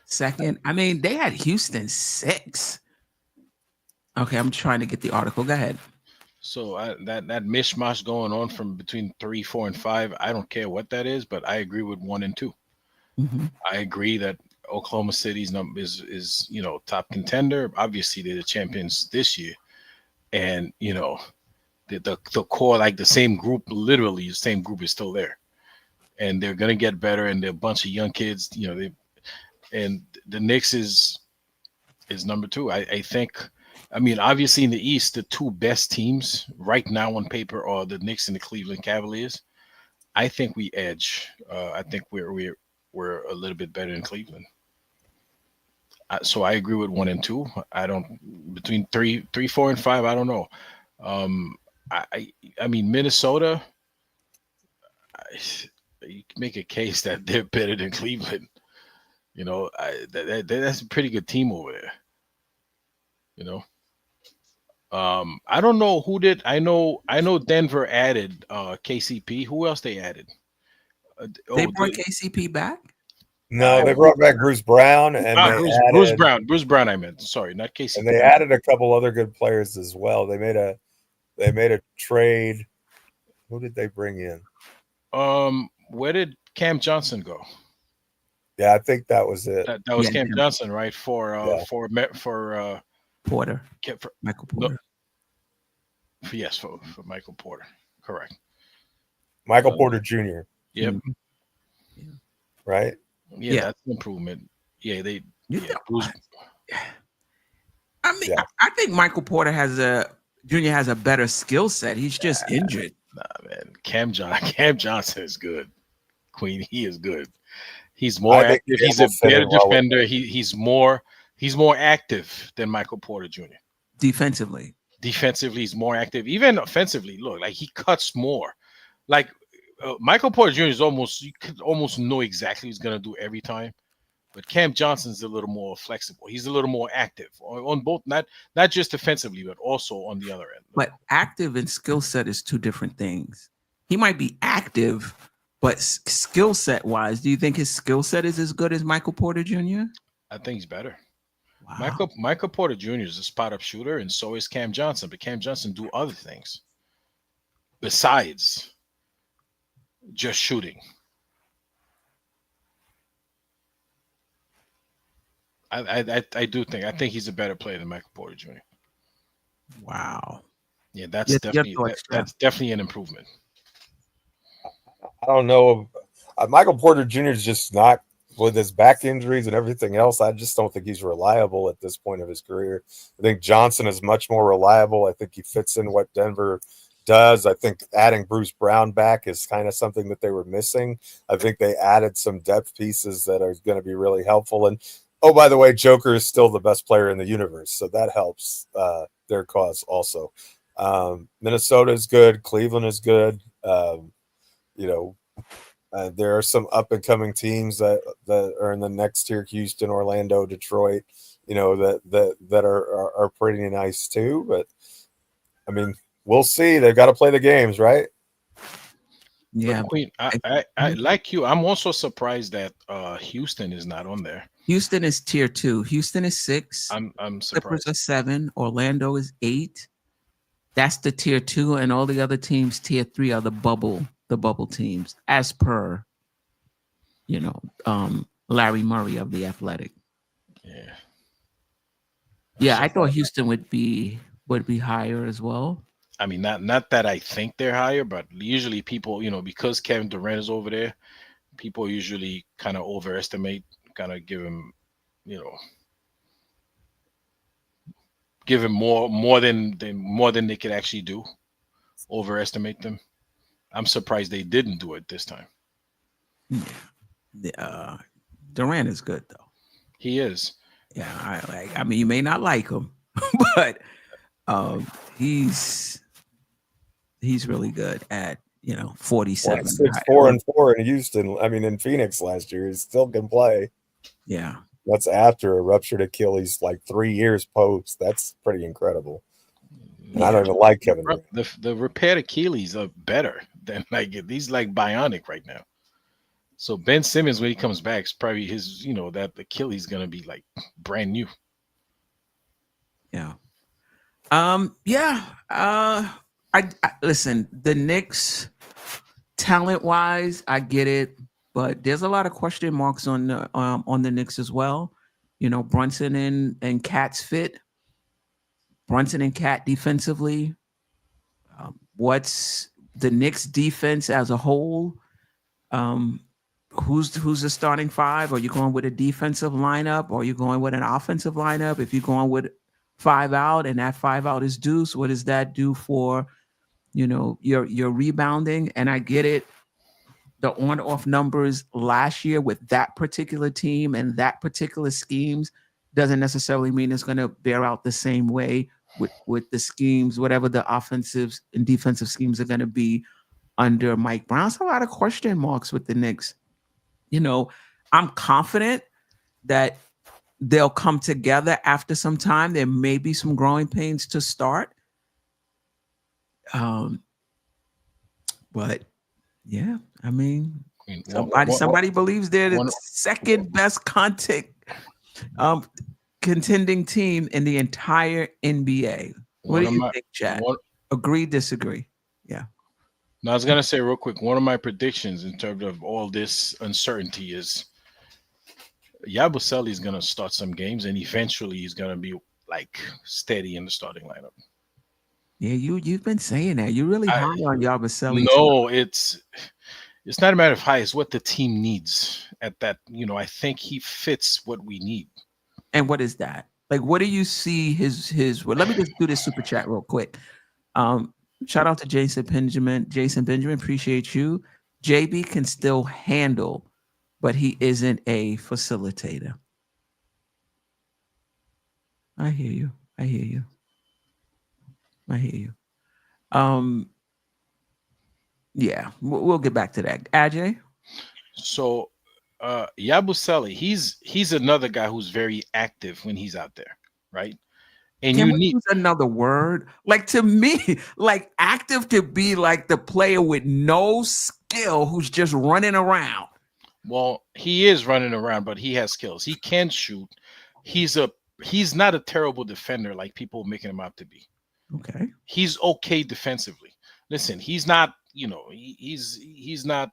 second. I mean, they had Houston 6. Okay, I'm trying to get the article. Go ahead. So that mishmash going on from between 3, 4, and 5, I don't care what that is, but I agree with 1 and 2. Mm-hmm. I agree that Oklahoma City's number is top contender. Obviously, they're the champions this year, and the core, like the same group, literally the same group is still there, and they're gonna get better. And they're a bunch of young kids, and the Knicks is number 2. I think. I mean, obviously in the East, the 2 best teams right now on paper are the Knicks and the Cleveland Cavaliers. I think we edge. I think we're a little bit better than Cleveland. So I agree with 1 and 2. I don't, between 3, 4, and 5. I don't know. I mean, Minnesota. You can make a case that they're better than Cleveland. That's a pretty good team over there. I don't know who did. I know Denver added KCP. Who else they added? They brought KCP back? No, they brought back Bruce Brown, and Bruce Brown. I meant, sorry, not KCP. And they added a couple other good players as well. They made a trade. Who did they bring in? Where did Cam Johnson go? Yeah, I think that was it. That was Yeah, Cam Cam- Johnson, right? For Yeah. Porter, for Michael no, Porter. yes, for Michael Porter. Correct. Michael Porter Jr., Yep. Mhm. right? Yeah, Yeah. that's an improvement. Yeah, You yeah, think- Bruce, I mean, Yeah. I think Michael Porter Junior has a better skill set. He's just injured. nah, man. Cam Johnson is good. Queen, he is good. He's more I think active. He's a Campbell fit better in well with defender. He's more active than Michael Porter Jr. Defensively. Defensively, he's more active. Even offensively, look, like he cuts more. Like Michael Porter Jr. is you could almost know exactly what he's gonna do every time. But Cam Johnson's a little more flexible. He's a little more active on both, not just defensively, but also on the other end. But active and skill set is two different things. He might be active, but skill set wise, do you think his skill set is as good as Michael Porter Jr.? I think he's better. Wow. Michael Porter Jr. is a spot up shooter, and so is Cam Johnson. But Cam Johnson do other things besides just shooting. I do think he's a better player than Michael Porter Jr. Wow. Yeah, that's Your definitely thoughts, that's definitely an improvement. I don't know. Michael Porter Jr. is just not, with his back injuries and everything else. I just don't think he's reliable at this point of his career. I think Johnson is much more reliable. I think he fits in what Denver does. I think adding Bruce Brown back is kind of something that they were missing. I think they added some depth pieces that are going to be really helpful. And oh, by the way, Joker is still the best player in the universe, so that helps their cause also. Minnesota is good. Cleveland is good. There are some up and coming teams that are in the next tier: Houston, Orlando, Detroit. That are pretty nice too. But I mean, we'll see. They've got to play the games, right? Yeah. But Queen, I like you. I'm also surprised that Houston is not on there. Houston is tier 2. Houston is 6. I'm Clippers surprised. are 7. Orlando is 8. That's the tier 2, and all the other teams tier 3 are the bubble teams, as per Larry Murray of the Athletic. Yeah. Yeah, I thought Houston would be higher as well. I mean, not that I think they're higher, but usually people, because Kevin Durant is over there, people usually kind of overestimate, kind of give him, give him more than they could actually do. Overestimate them. I'm surprised they didn't do it this time. Yeah. Durant is good though. He is. Yeah, I mean, you may not like him, but he's really good at 47. 4-4 in Houston. I mean, in Phoenix last year, he still can play. Yeah. That's after a ruptured Achilles, like 3 years post. That's pretty incredible. And I don't even like Kevin Durant. The repaired Achilles are better than these bionic right now. So Ben Simmons, when he comes back, is probably his, that Achilles gonna be like brand new. Yeah. I listen, the Knicks, talent-wise, I get it, but there's a lot of question marks on the Knicks as well. Brunson and Cat's fit. Brunson and Cat defensively. What's the Knicks defense as a whole? Who's the starting five? Are you going with a defensive lineup? Or are you going with an offensive lineup? If you're going with 5 out and that 5 out is Deuce, what does that do for your rebounding? And I get it. The on-off numbers last year with that particular team and that particular schemes doesn't necessarily mean it's going to bear out the same way with the schemes, whatever the offensive and defensive schemes are going to be under Mike Brown. It's a lot of question marks with the Knicks. I'm confident that they'll come together after some time. There may be some growing pains to start. But yeah, I mean, somebody believes they're the second best contending team in the entire NBA. What do you think, Chad? Agree, disagree? Yeah. Now, I was going to say real quick, one of my predictions in terms of all this uncertainty is Yabusele is gonna start some games, and eventually he's gonna be like steady in the starting lineup. Yeah, you've been saying that. You're really high on Yabusele. No, it's not a matter of high. It's what the team needs at that. I think he fits what we need. And what is that? Like, what do you see his? Well, let me just do this super chat real quick. Shout out to Jason Benjamin. Jason Benjamin, appreciate you. JB can still handle, but he isn't a facilitator. I hear you. I hear you. I hear you. Yeah, we'll get back to that. Ajay? So Yabusele, he's another guy who's very active when he's out there, right? And Can you we need use another word? Like, to me, like, active could be like the player with no skill who's just running around. well, he is running around, but he has skills. He can shoot. He's not a terrible defender like people making him out to be. Okay. He's okay defensively. Listen, he's not, he's not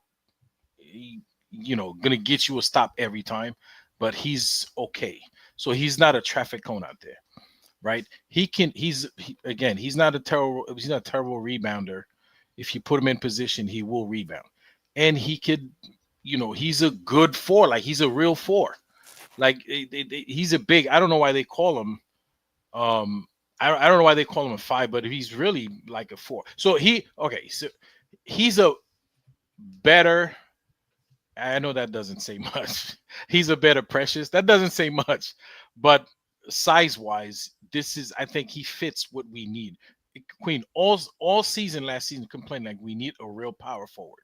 gonna get you a stop every time, but he's okay. So he's not a traffic cone out there, right? He's not a terrible rebounder. If you put him in position, he will rebound. And he could, he's a good four, like he's a real four. Like he's a big, I don't know why they call him I don't know why they call him a 5, but he's really like a 4. So he's a better, I know that doesn't say much. He's a better Precious. That doesn't say much. But size-wise, I think he fits what we need. Queen, all season, last season, complained like we need a real power forward.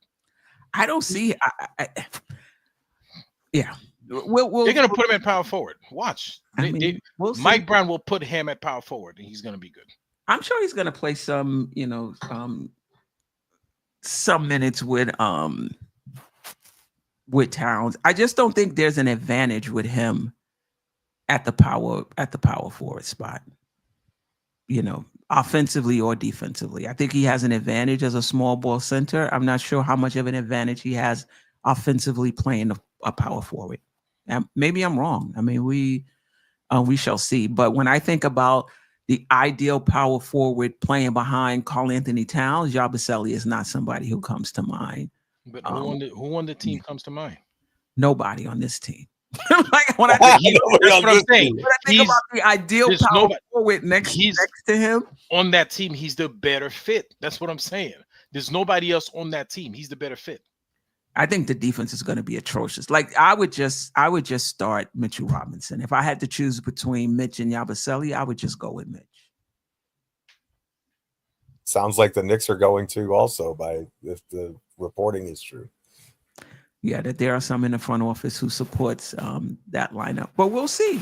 I don't see. Yeah. They're going to put him at power forward. Watch. We'll see. Mike Brown will put him at power forward, and he's going to be good. I'm sure he's going to play some minutes with Towns. I just don't think there's an advantage with him at the power forward spot. Offensively or defensively. I think he has an advantage as a small ball center. I'm not sure how much of an advantage he has offensively playing a power forward. And maybe I'm wrong. I mean, we shall see. But when I think about the ideal power forward playing behind Karl-Anthony Towns, Yabusele is not somebody who comes to mind. But who on the team comes to mind? Nobody on this team. Like when I think, that's what I'm saying. When I think about the ideal power forward next to him on that team, he's the better fit. That's what I'm saying. There's nobody else on that team. He's the better fit. I think the defense is going to be atrocious. Like I would just start Mitchell Robinson. If I had to choose between Mitch and Yabusele, I would just go with Mitch. Sounds like the Knicks are going to also, if the reporting is true. Yeah, that there are some in the front office who supports that lineup, but we'll see.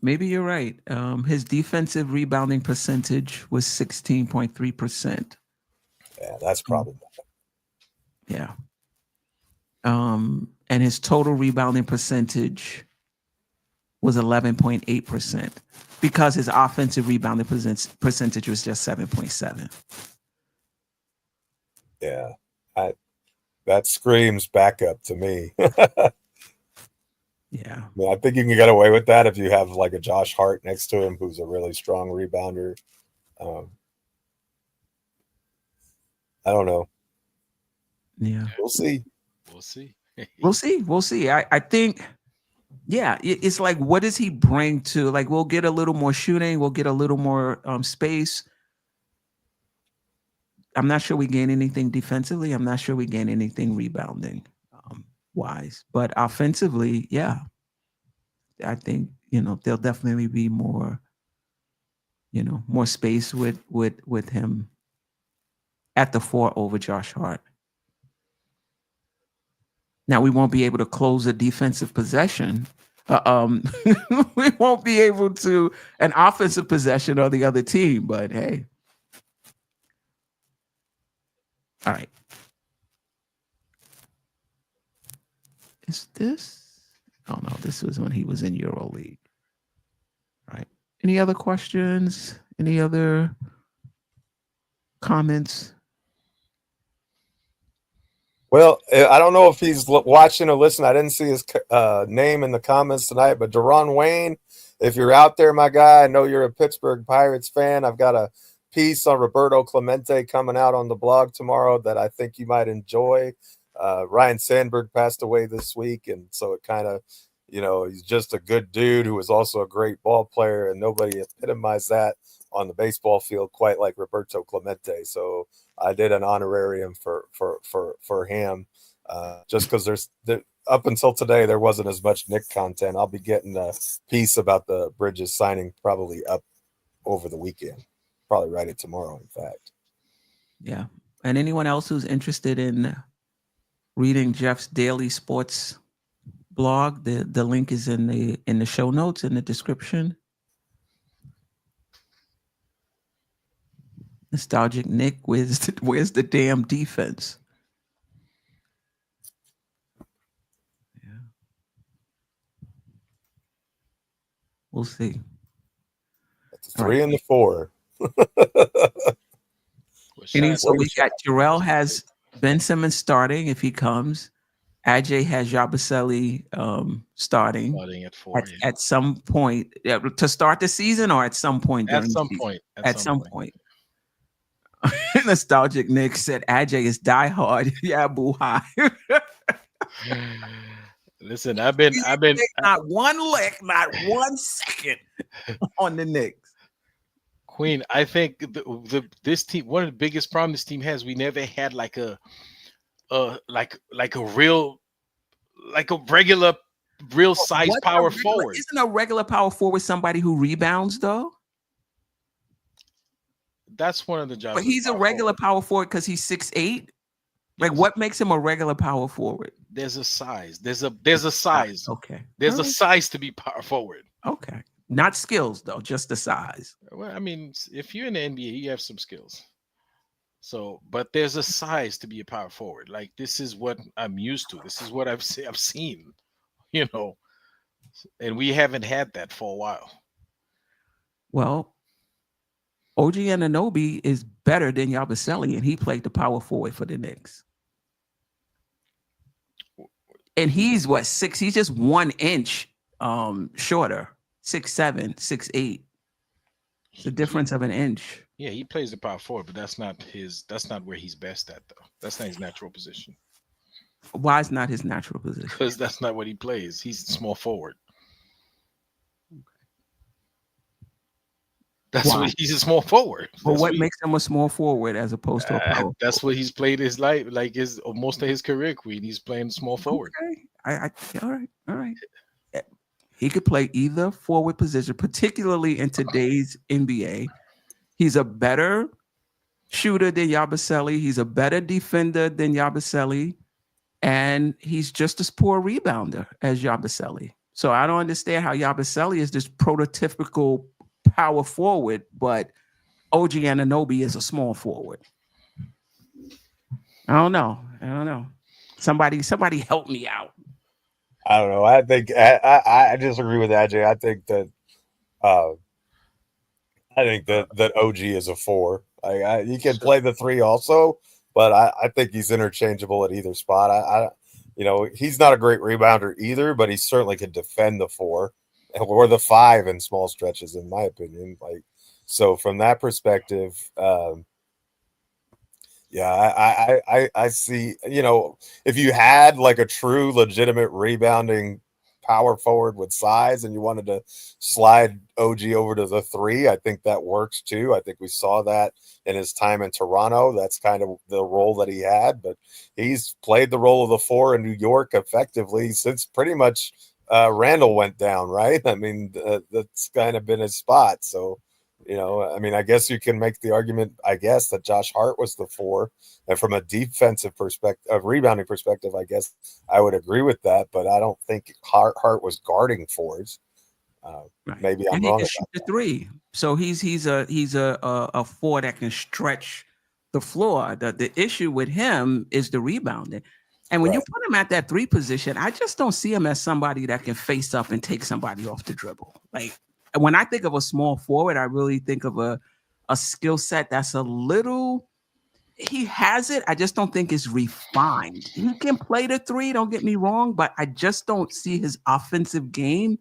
Maybe you're right. His defensive rebounding percentage was 16.3%. Yeah, that's probably yeah. And his total rebounding percentage was 11.8% because his offensive rebounding percentage was just 7.7. Yeah, that screams backup to me. Yeah, I mean, I think you can get away with that if you have like a Josh Hart next to him, who's a really strong rebounder. I don't know. Yeah, we'll see. We'll see. I think, yeah, it's like, what does he bring to? Like, we'll get a little more shooting. We'll get a little more space. I'm not sure we gain anything defensively. I'm not sure we gain anything rebounding wise. But offensively, yeah, I think there'll definitely be more, more space with him at the 4 over Josh Hart. Now we won't be able to close a defensive possession. We won't be able to an offensive possession on the other team. But hey. All right. Is this? Oh no, this was when he was in EuroLeague. All right. Any other questions? Any other comments? Well, I don't know if he's watching or listening. I didn't see his name in the comments tonight, but Deron Wayne, if you're out there, my guy, I know you're a Pittsburgh Pirates fan. I've got a piece on Roberto Clemente coming out on the blog tomorrow that I think you might enjoy. Ryan Sandberg passed away this week, and so it kind of, he's just a good dude who was also a great ball player, and nobody epitomized that on the baseball field quite like Roberto Clemente. So I did an honorarium for him, just because up until today there wasn't as much Knick content. I'll be getting a piece about the Bridges signing probably up over the weekend. Probably write it tomorrow, in fact. Yeah. And anyone else who's interested in reading Geoff's daily sports blog, the link is in the show notes, in the description. Nostalgic Nick, where's the damn defense? Yeah. We'll see. That's a 3 and the 4. So we got Jerrell has Ben Simmons starting if he comes. Ajay has Yabusele starting at 4 at some point to start the season, or at some point during at some the season? point. At some point. Nostalgic Nick said Ajay is diehard. Yeah, boo hi. Listen, I've been not one lick, not 1 second on the Knicks. Queen, I think this team, one of the biggest problems this team has, we never had like a regular real size power forward. Isn't a regular power forward somebody who rebounds though? That's one of the jobs. But he's a regular power forward because he's 6'8". Like, what makes him a regular power forward? There's a size. There's a size. Okay. There's a size to be power forward. Okay. Not skills though, just the size. Well, I mean, if you're in the NBA, you have some skills. So, but there's a size to be a power forward. Like, this is what I'm used to. This is what I've seen, and we haven't had that for a while. Well, OG Anunoby is better than Yabusele, and he played the power forward for the Knicks. And he's 6? He's just 1 inch shorter, 6'7", 6'8". It's a difference of an inch. Yeah, he plays the power forward, but that's not where he's best at, though. That's not his natural position. Why is not his natural position? Because that's not what he plays. He's small forward. That's why he's a small forward. But what makes him a small forward as opposed to a power? That's what he's played his life, like most of his career. Queen, he's playing small forward. Okay. All right. He could play either forward position, particularly in today's NBA. He's a better shooter than Yabusele. He's a better defender than Yabusele, and he's just as poor rebounder as Yabusele. So I don't understand how Yabusele is this prototypical power forward, but OG Anunoby is a small forward. I don't know. Somebody help me out. I don't know. I think I disagree with Ajay. I think that OG is a 4. He can play the 3 also, but I think he's interchangeable at either spot. He's not a great rebounder either, but he certainly could defend the 4 or the 5 in small stretches, in my opinion. So from that perspective, I see, if you had like a true legitimate rebounding power forward with size and you wanted to slide OG over to the 3, I think that works too. I think we saw that in his time in Toronto. That's kind of the role that he had, but he's played the role of the 4 in New York effectively since pretty much Randall went down, right? I mean, that's kind of been his spot. So, I guess you can make the argument, that Josh Hart was the 4. And from a defensive perspective, a rebounding perspective, I guess I would agree with that. But I don't think Hart was guarding 4s. Right. Maybe I'm and wrong. He can shoot the 3. So he's a 4 that can stretch the floor. The issue with him is the rebounding. And when you put him at that 3 position, I just don't see him as somebody that can face up and take somebody off the dribble. Like, when I think of a small forward, I really think of a skill set that's a little he has it. I just don't think it's refined. He can play the three, don't get me wrong, but I just don't see his offensive game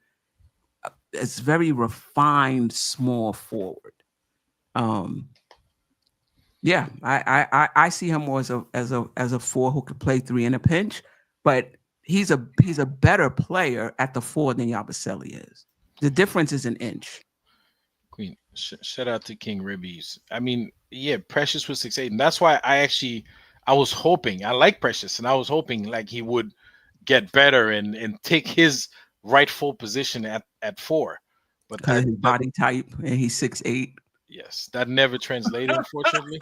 as very refined small forward. Yeah, I see him more as a four who could play three in a pinch, but he's a better player at the four than Yabusele is. The difference is an inch. Queen, shout out to King Ribbies. I mean, yeah, Precious was 6'8", and that's why I was hoping. I like Precious, and I was hoping like he would get better and take his rightful position at four. But Because his body type, and he's 6'8". Yes, that never translated, unfortunately.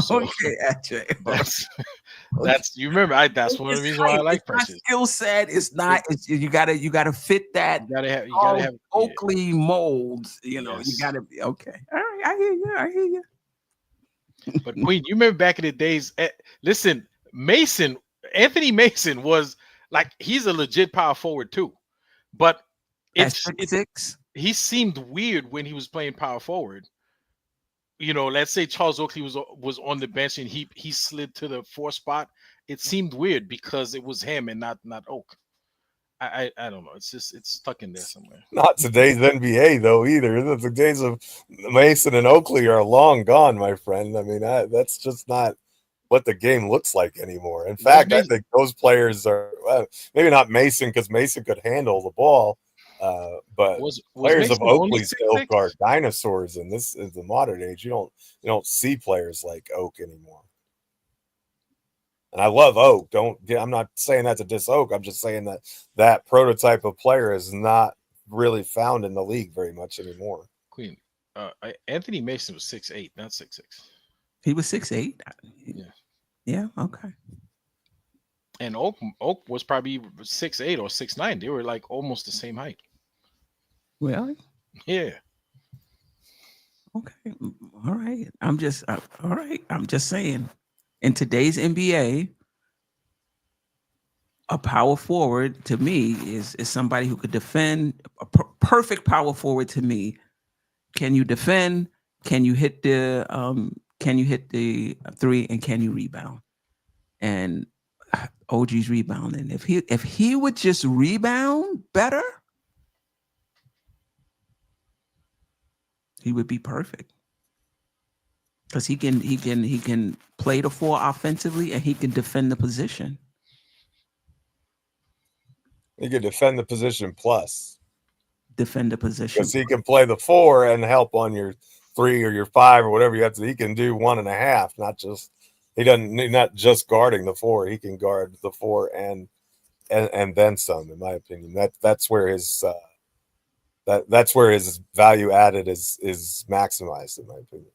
So, okay, AJ. That's you remember. That's one of the reasons why I like Precious. Skill set. It's not. It's, you gotta fit that. You gotta have Oakley molds. You know, yes. You gotta be okay. All right, I hear you. But Queen, you remember back in the days. Listen, Anthony Mason was like he's a legit power forward too, but it's 6'6". He seemed weird when he was playing power forward. You know, let's say Charles Oakley was on the bench and he slid to the 4 spot. It seemed weird because it was him and not Oak. I don't know. It's stuck in there somewhere. Not today's NBA though either. The days of Mason and Oakley are long gone, my friend. I mean, that's just not what the game looks like anymore. In fact, I think those players are maybe not Mason because Mason could handle the ball. But players of Oakley's ilk are dinosaurs in the modern age. You don't see players like Oak anymore. And I love Oak. I'm not saying that to diss Oak. I'm just saying that prototype of player is not really found in the league very much anymore. Queen, Anthony Mason was 6'8", not 6'6". He was 6'8". Yeah. Yeah. Okay. And Oak was probably 6'8" or 6'9". They were like almost the same height. Really? Yeah. Okay. All right. I'm just saying. In today's NBA, a power forward to me is somebody who could defend. A perfect power forward to me. Can you defend? Can you hit the three? And can you rebound? And OG's rebounding. If he would just rebound better, he would be perfect. Because he can play the 4 offensively and he can defend the position. He can defend the position plus. Defend the position. Because he can play the 4 and help on your 3 or your 5 or whatever you have to. He can do 1.5, not just. He's not just guarding the 4. He can guard the 4 and then some. In my opinion, that's where his that's where his value added is maximized. In my opinion.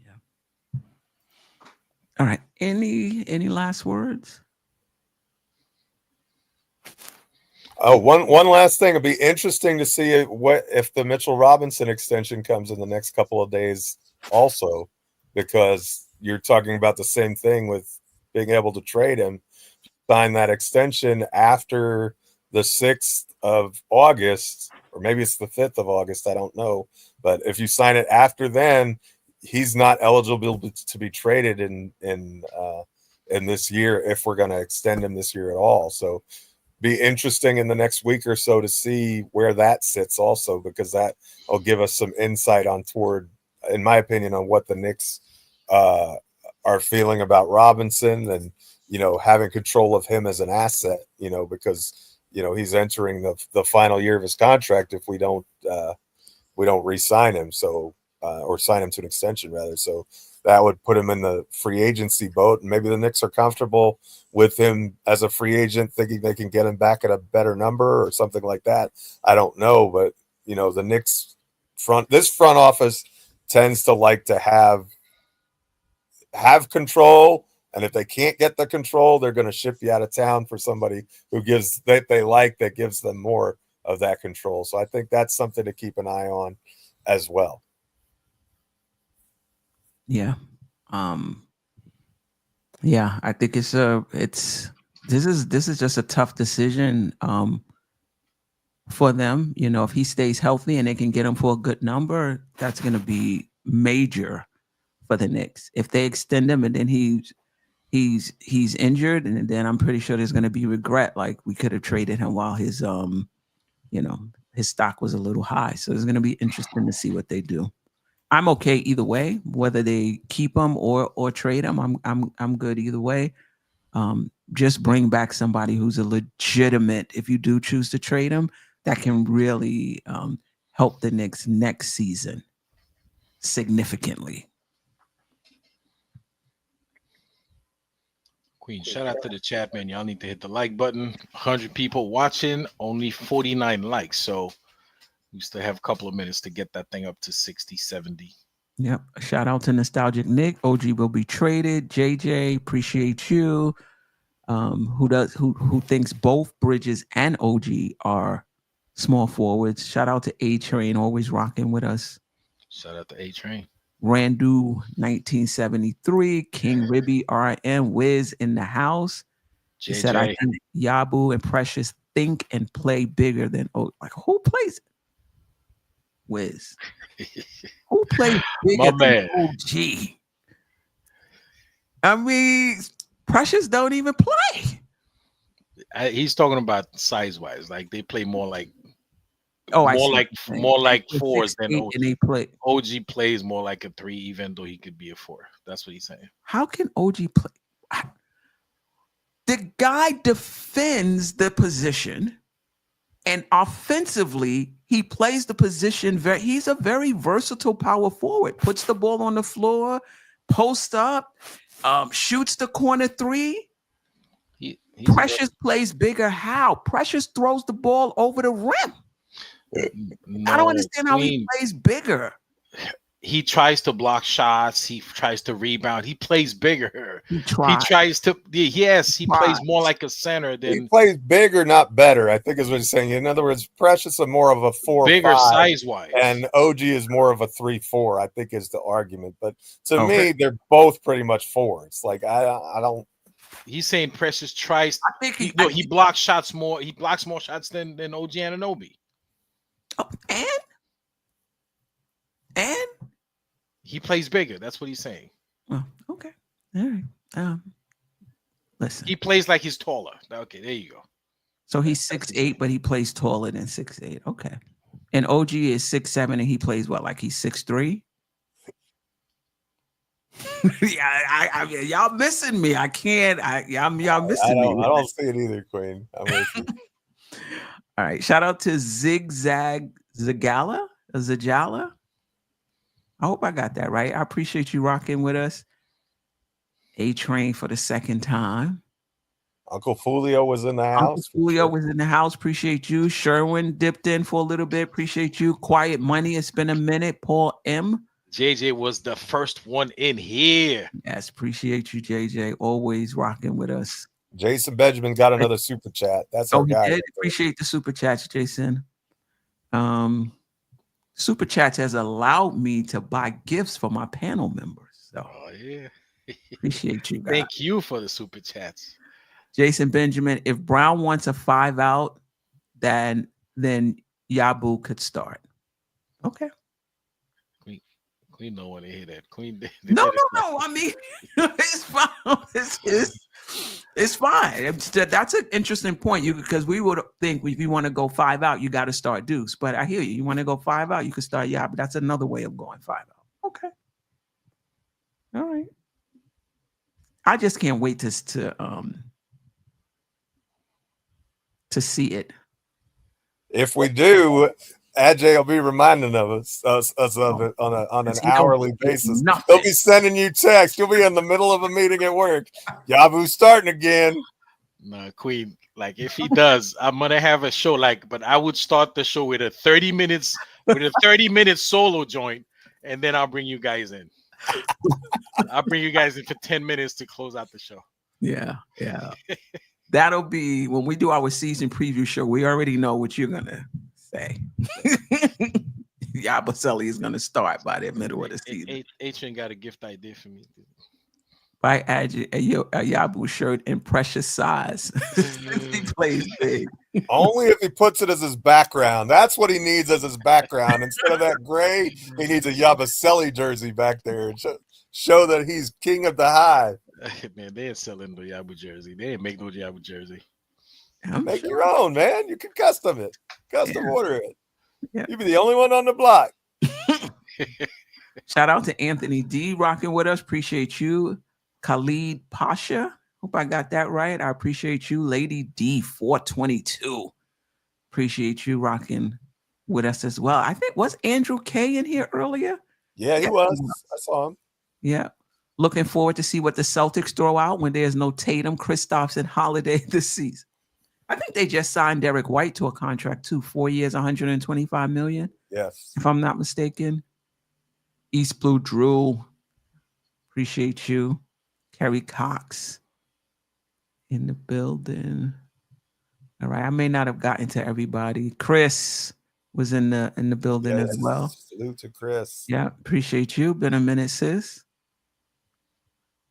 Yeah. All right. Any last words? Oh, one last thing. It'd be interesting to see if the Mitchell Robinson extension comes in the next couple of days also, because you're talking about the same thing with being able to trade him, sign that extension after the 6th of August, or maybe it's the 5th of August. I don't know. But if you sign it after then, he's not eligible to be traded in this year if we're going to extend him this year at all. So be interesting in the next week or so to see where that sits also, because that will give us some insight in my opinion, on what the Knicks are feeling about Robinson and, having control of him as an asset, because, he's entering the final year of his contract if we don't re-sign him. So, or sign him to an extension rather. So that would put him in the free agency boat. And maybe the Knicks are comfortable with him as a free agent, thinking they can get him back at a better number or something like that. I don't know, but the Knicks front office tends to like to have control. And if they can't get the control, they're going to ship you out of town for somebody that gives them more of that control. So I think that's something to keep an eye on as well. Yeah. Yeah, I think this is just a tough decision for them. If he stays healthy and they can get him for a good number, that's going to be major for the Knicks. If they extend him and then he's injured, and then I'm pretty sure there's going to be regret. Like we could have traded him while his his stock was a little high. So it's going to be interesting to see what they do. I'm okay either way, whether they keep him or trade him. I'm good either way. Just bring back somebody who's a legitimate, if you do choose to trade him, that can really help the Knicks next season significantly. Queen, shout out to the chat, man. Y'all need to hit the like button. 100 people watching, only 49 likes. So we still have a couple of minutes to get that thing up to 60, 70. Yep. Shout out to Nostalgic Nick. OG will be traded. JJ, appreciate you. Who thinks both Bridges and OG are small forwards. Shout out to A Train, always rocking with us. Shout out to A Train. Randu 1973, King Ribby RM, Wiz in the house. She said, I think Yabu and Precious think and play bigger than like who plays Wiz? Who plays bigger than OG? I mean, Precious don't even play. He's talking about size wise, like they play more like more like fours than OG. And they play. OG plays more like a 3, even though he could be a 4. That's what he's saying. How can OG play? The guy defends the position, and offensively, he plays the position he's a very versatile power forward. Puts the ball on the floor, posts up, shoots the corner 3. Precious plays bigger. How? Precious throws the ball over the rim. I don't understand how he plays bigger. He tries to block shots. He tries to rebound. He plays bigger. He tries to. Yes, he plays more like a center than. He plays bigger, not better, I think is what he's saying. In other words, Precious is more of a 4, bigger size wise, and OG is more of a 3-4. I think is the argument. But to me, they're both pretty much 4s. Like I don't. He's saying Precious tries. I think he blocks shots more. He blocks more shots than OG Anunoby. Oh, and he plays bigger. That's what he's saying. Oh, okay. All right. Listen. He plays like he's taller. Okay, there you go. So he's 6'8", but he plays taller than 6'8". Okay. And OG is 6'7", and he plays what, like he's 6'3"? Yeah, I mean, y'all missing me. I can't. Y'all missing me. I don't see it either, Queen. I'm with you. All right. Shout out to Zigzag Zagala. Zajala. I hope I got that right. I appreciate you rocking with us. A Train for the second time. Uncle Fulio was in the house. Fulio was in the house. Appreciate you. Sherwin dipped in for a little bit. Appreciate you. Quiet Money. It's been a minute. Paul M. JJ was the first one in here. Yes, appreciate you, JJ. Always rocking with us. Jason Benjamin got another super chat. That's our guy. Did. Appreciate the super chats, Jason. Super chats has allowed me to buy gifts for my panel members. So yeah. Appreciate you guys. Thank you for the super chats. Jason Benjamin, if Brown wants a 5 out, then Yabu could start. Okay. Queen don't want to hear that. Queen. No. I mean, it's fine. It's fine. That's an interesting point. Because we would think if you want to go 5 out, you got to start Deuce. But I hear you. You want to go 5 out, you can start But that's another way of going 5 out. Okay. All right. I just can't wait to see it. If we do, Ajay will be reminding of us of it on an hourly basis. They'll be sending you texts. You'll be in the middle of a meeting at work. Yabu's starting again. No, Queen. Like if he does, I'm gonna have a show. But I would start the show with a 30-minute solo joint, and then I'll bring you guys in. I'll bring you guys in for 10 minutes to close out the show. Yeah. That'll be when we do our season preview show. We already know what you're gonna say. Yabaselli is gonna start by the middle of the season. Adrian got a gift idea for me. Buy a Yabu shirt in Precious size. He plays big. Only if he puts it as his background. That's what he needs as his background. Instead of that gray, he needs a Yabaselli jersey back there. show that he's king of the hive. Man, they ain't selling no Yahoo jersey. They ain't make no Yahoo jersey. Make your own, man. You can custom it, order it. Yeah. You be the only one on the block. Shout out to Anthony D rocking with us. Appreciate you. Khalid Pasha. Hope I got that right. I appreciate you. Lady D 422. Appreciate you rocking with us as well. I think was Andrew K in here earlier? Yeah, he was. I saw him. Yeah. Looking forward to see what the Celtics throw out when there's no Tatum, Kristaps, and Holiday this season. I think they just signed Derek White to a contract too, 4 years, $125 million. Yes. If I'm not mistaken. East Blue Drew. Appreciate you. Kerry Cox in the building. All right. I may not have gotten to everybody. Chris was in the building as well. Salute to Chris. Yeah, appreciate you. Been a minute, sis.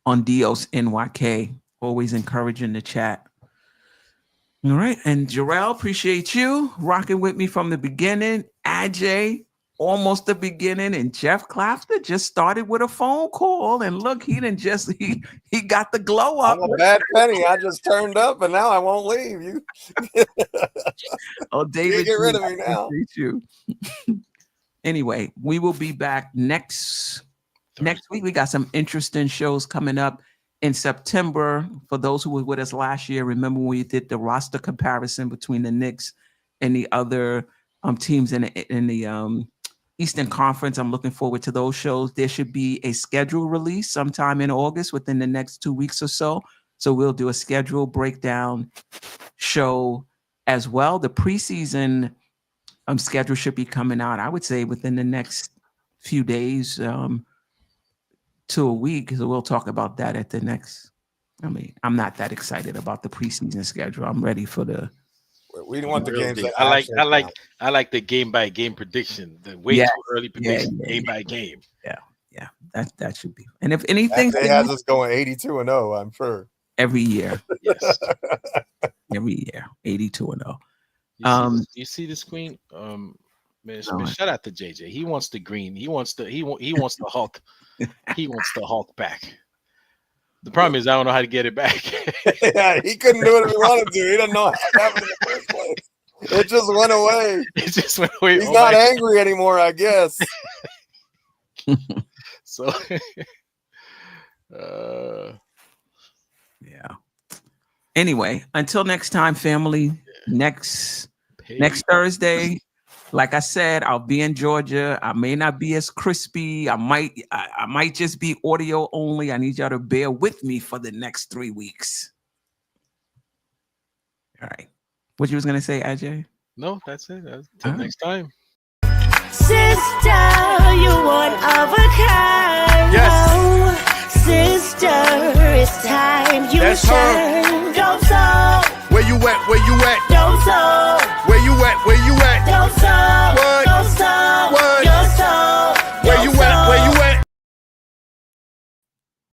On Dios NYK, always encouraging the chat. All right, and Jerrell, appreciate you rocking with me from the beginning. Ajay, almost the beginning, and Geoff Klafter just started with a phone call, and look, he got the glow up. I'm a bad penny. I just turned up, and now I won't leave you. Oh, David, get rid of me now. You. Anyway, we will be back next week. We got some interesting shows coming up in September. For those who were with us last year, remember when we did the roster comparison between the Knicks and the other teams in the Eastern Conference. I'm looking forward to those shows. There should be a schedule release sometime in August within the next 2 weeks or so. So we'll do a schedule breakdown show as well. The preseason schedule should be coming out, I would say, within the next few days to a week. So we'll talk about that at the next. I mean, I'm not that excited about the preseason schedule. I'm ready for the. We don't want the games. I like the game by game prediction. The way too early prediction, game by game. Yeah. That should be. And if anything, it has us going 82-0. I'm sure every year. Yes. Every year, 82-0. You see the screen? Man, shout out to JJ. He wants the green. He wants the Hulk. He wants the Hulk back. The problem is I don't know how to get it back. Yeah, he couldn't do it if he wanted to. He doesn't know how it happened in the first place. It just went away. It just went away. He's not angry anymore, I guess. So, yeah. Anyway, until next time, family. Next Thursday, like I said, I'll be in Georgia. I may not be as crispy. I might just be audio only. I need y'all to bear with me for the next 3 weeks. All right. What you was gonna say, Ajay? No, that's it. Until next time. Sister, you one of a kind. Yes. Sister, it's time you That's shine. Go so. Where you at?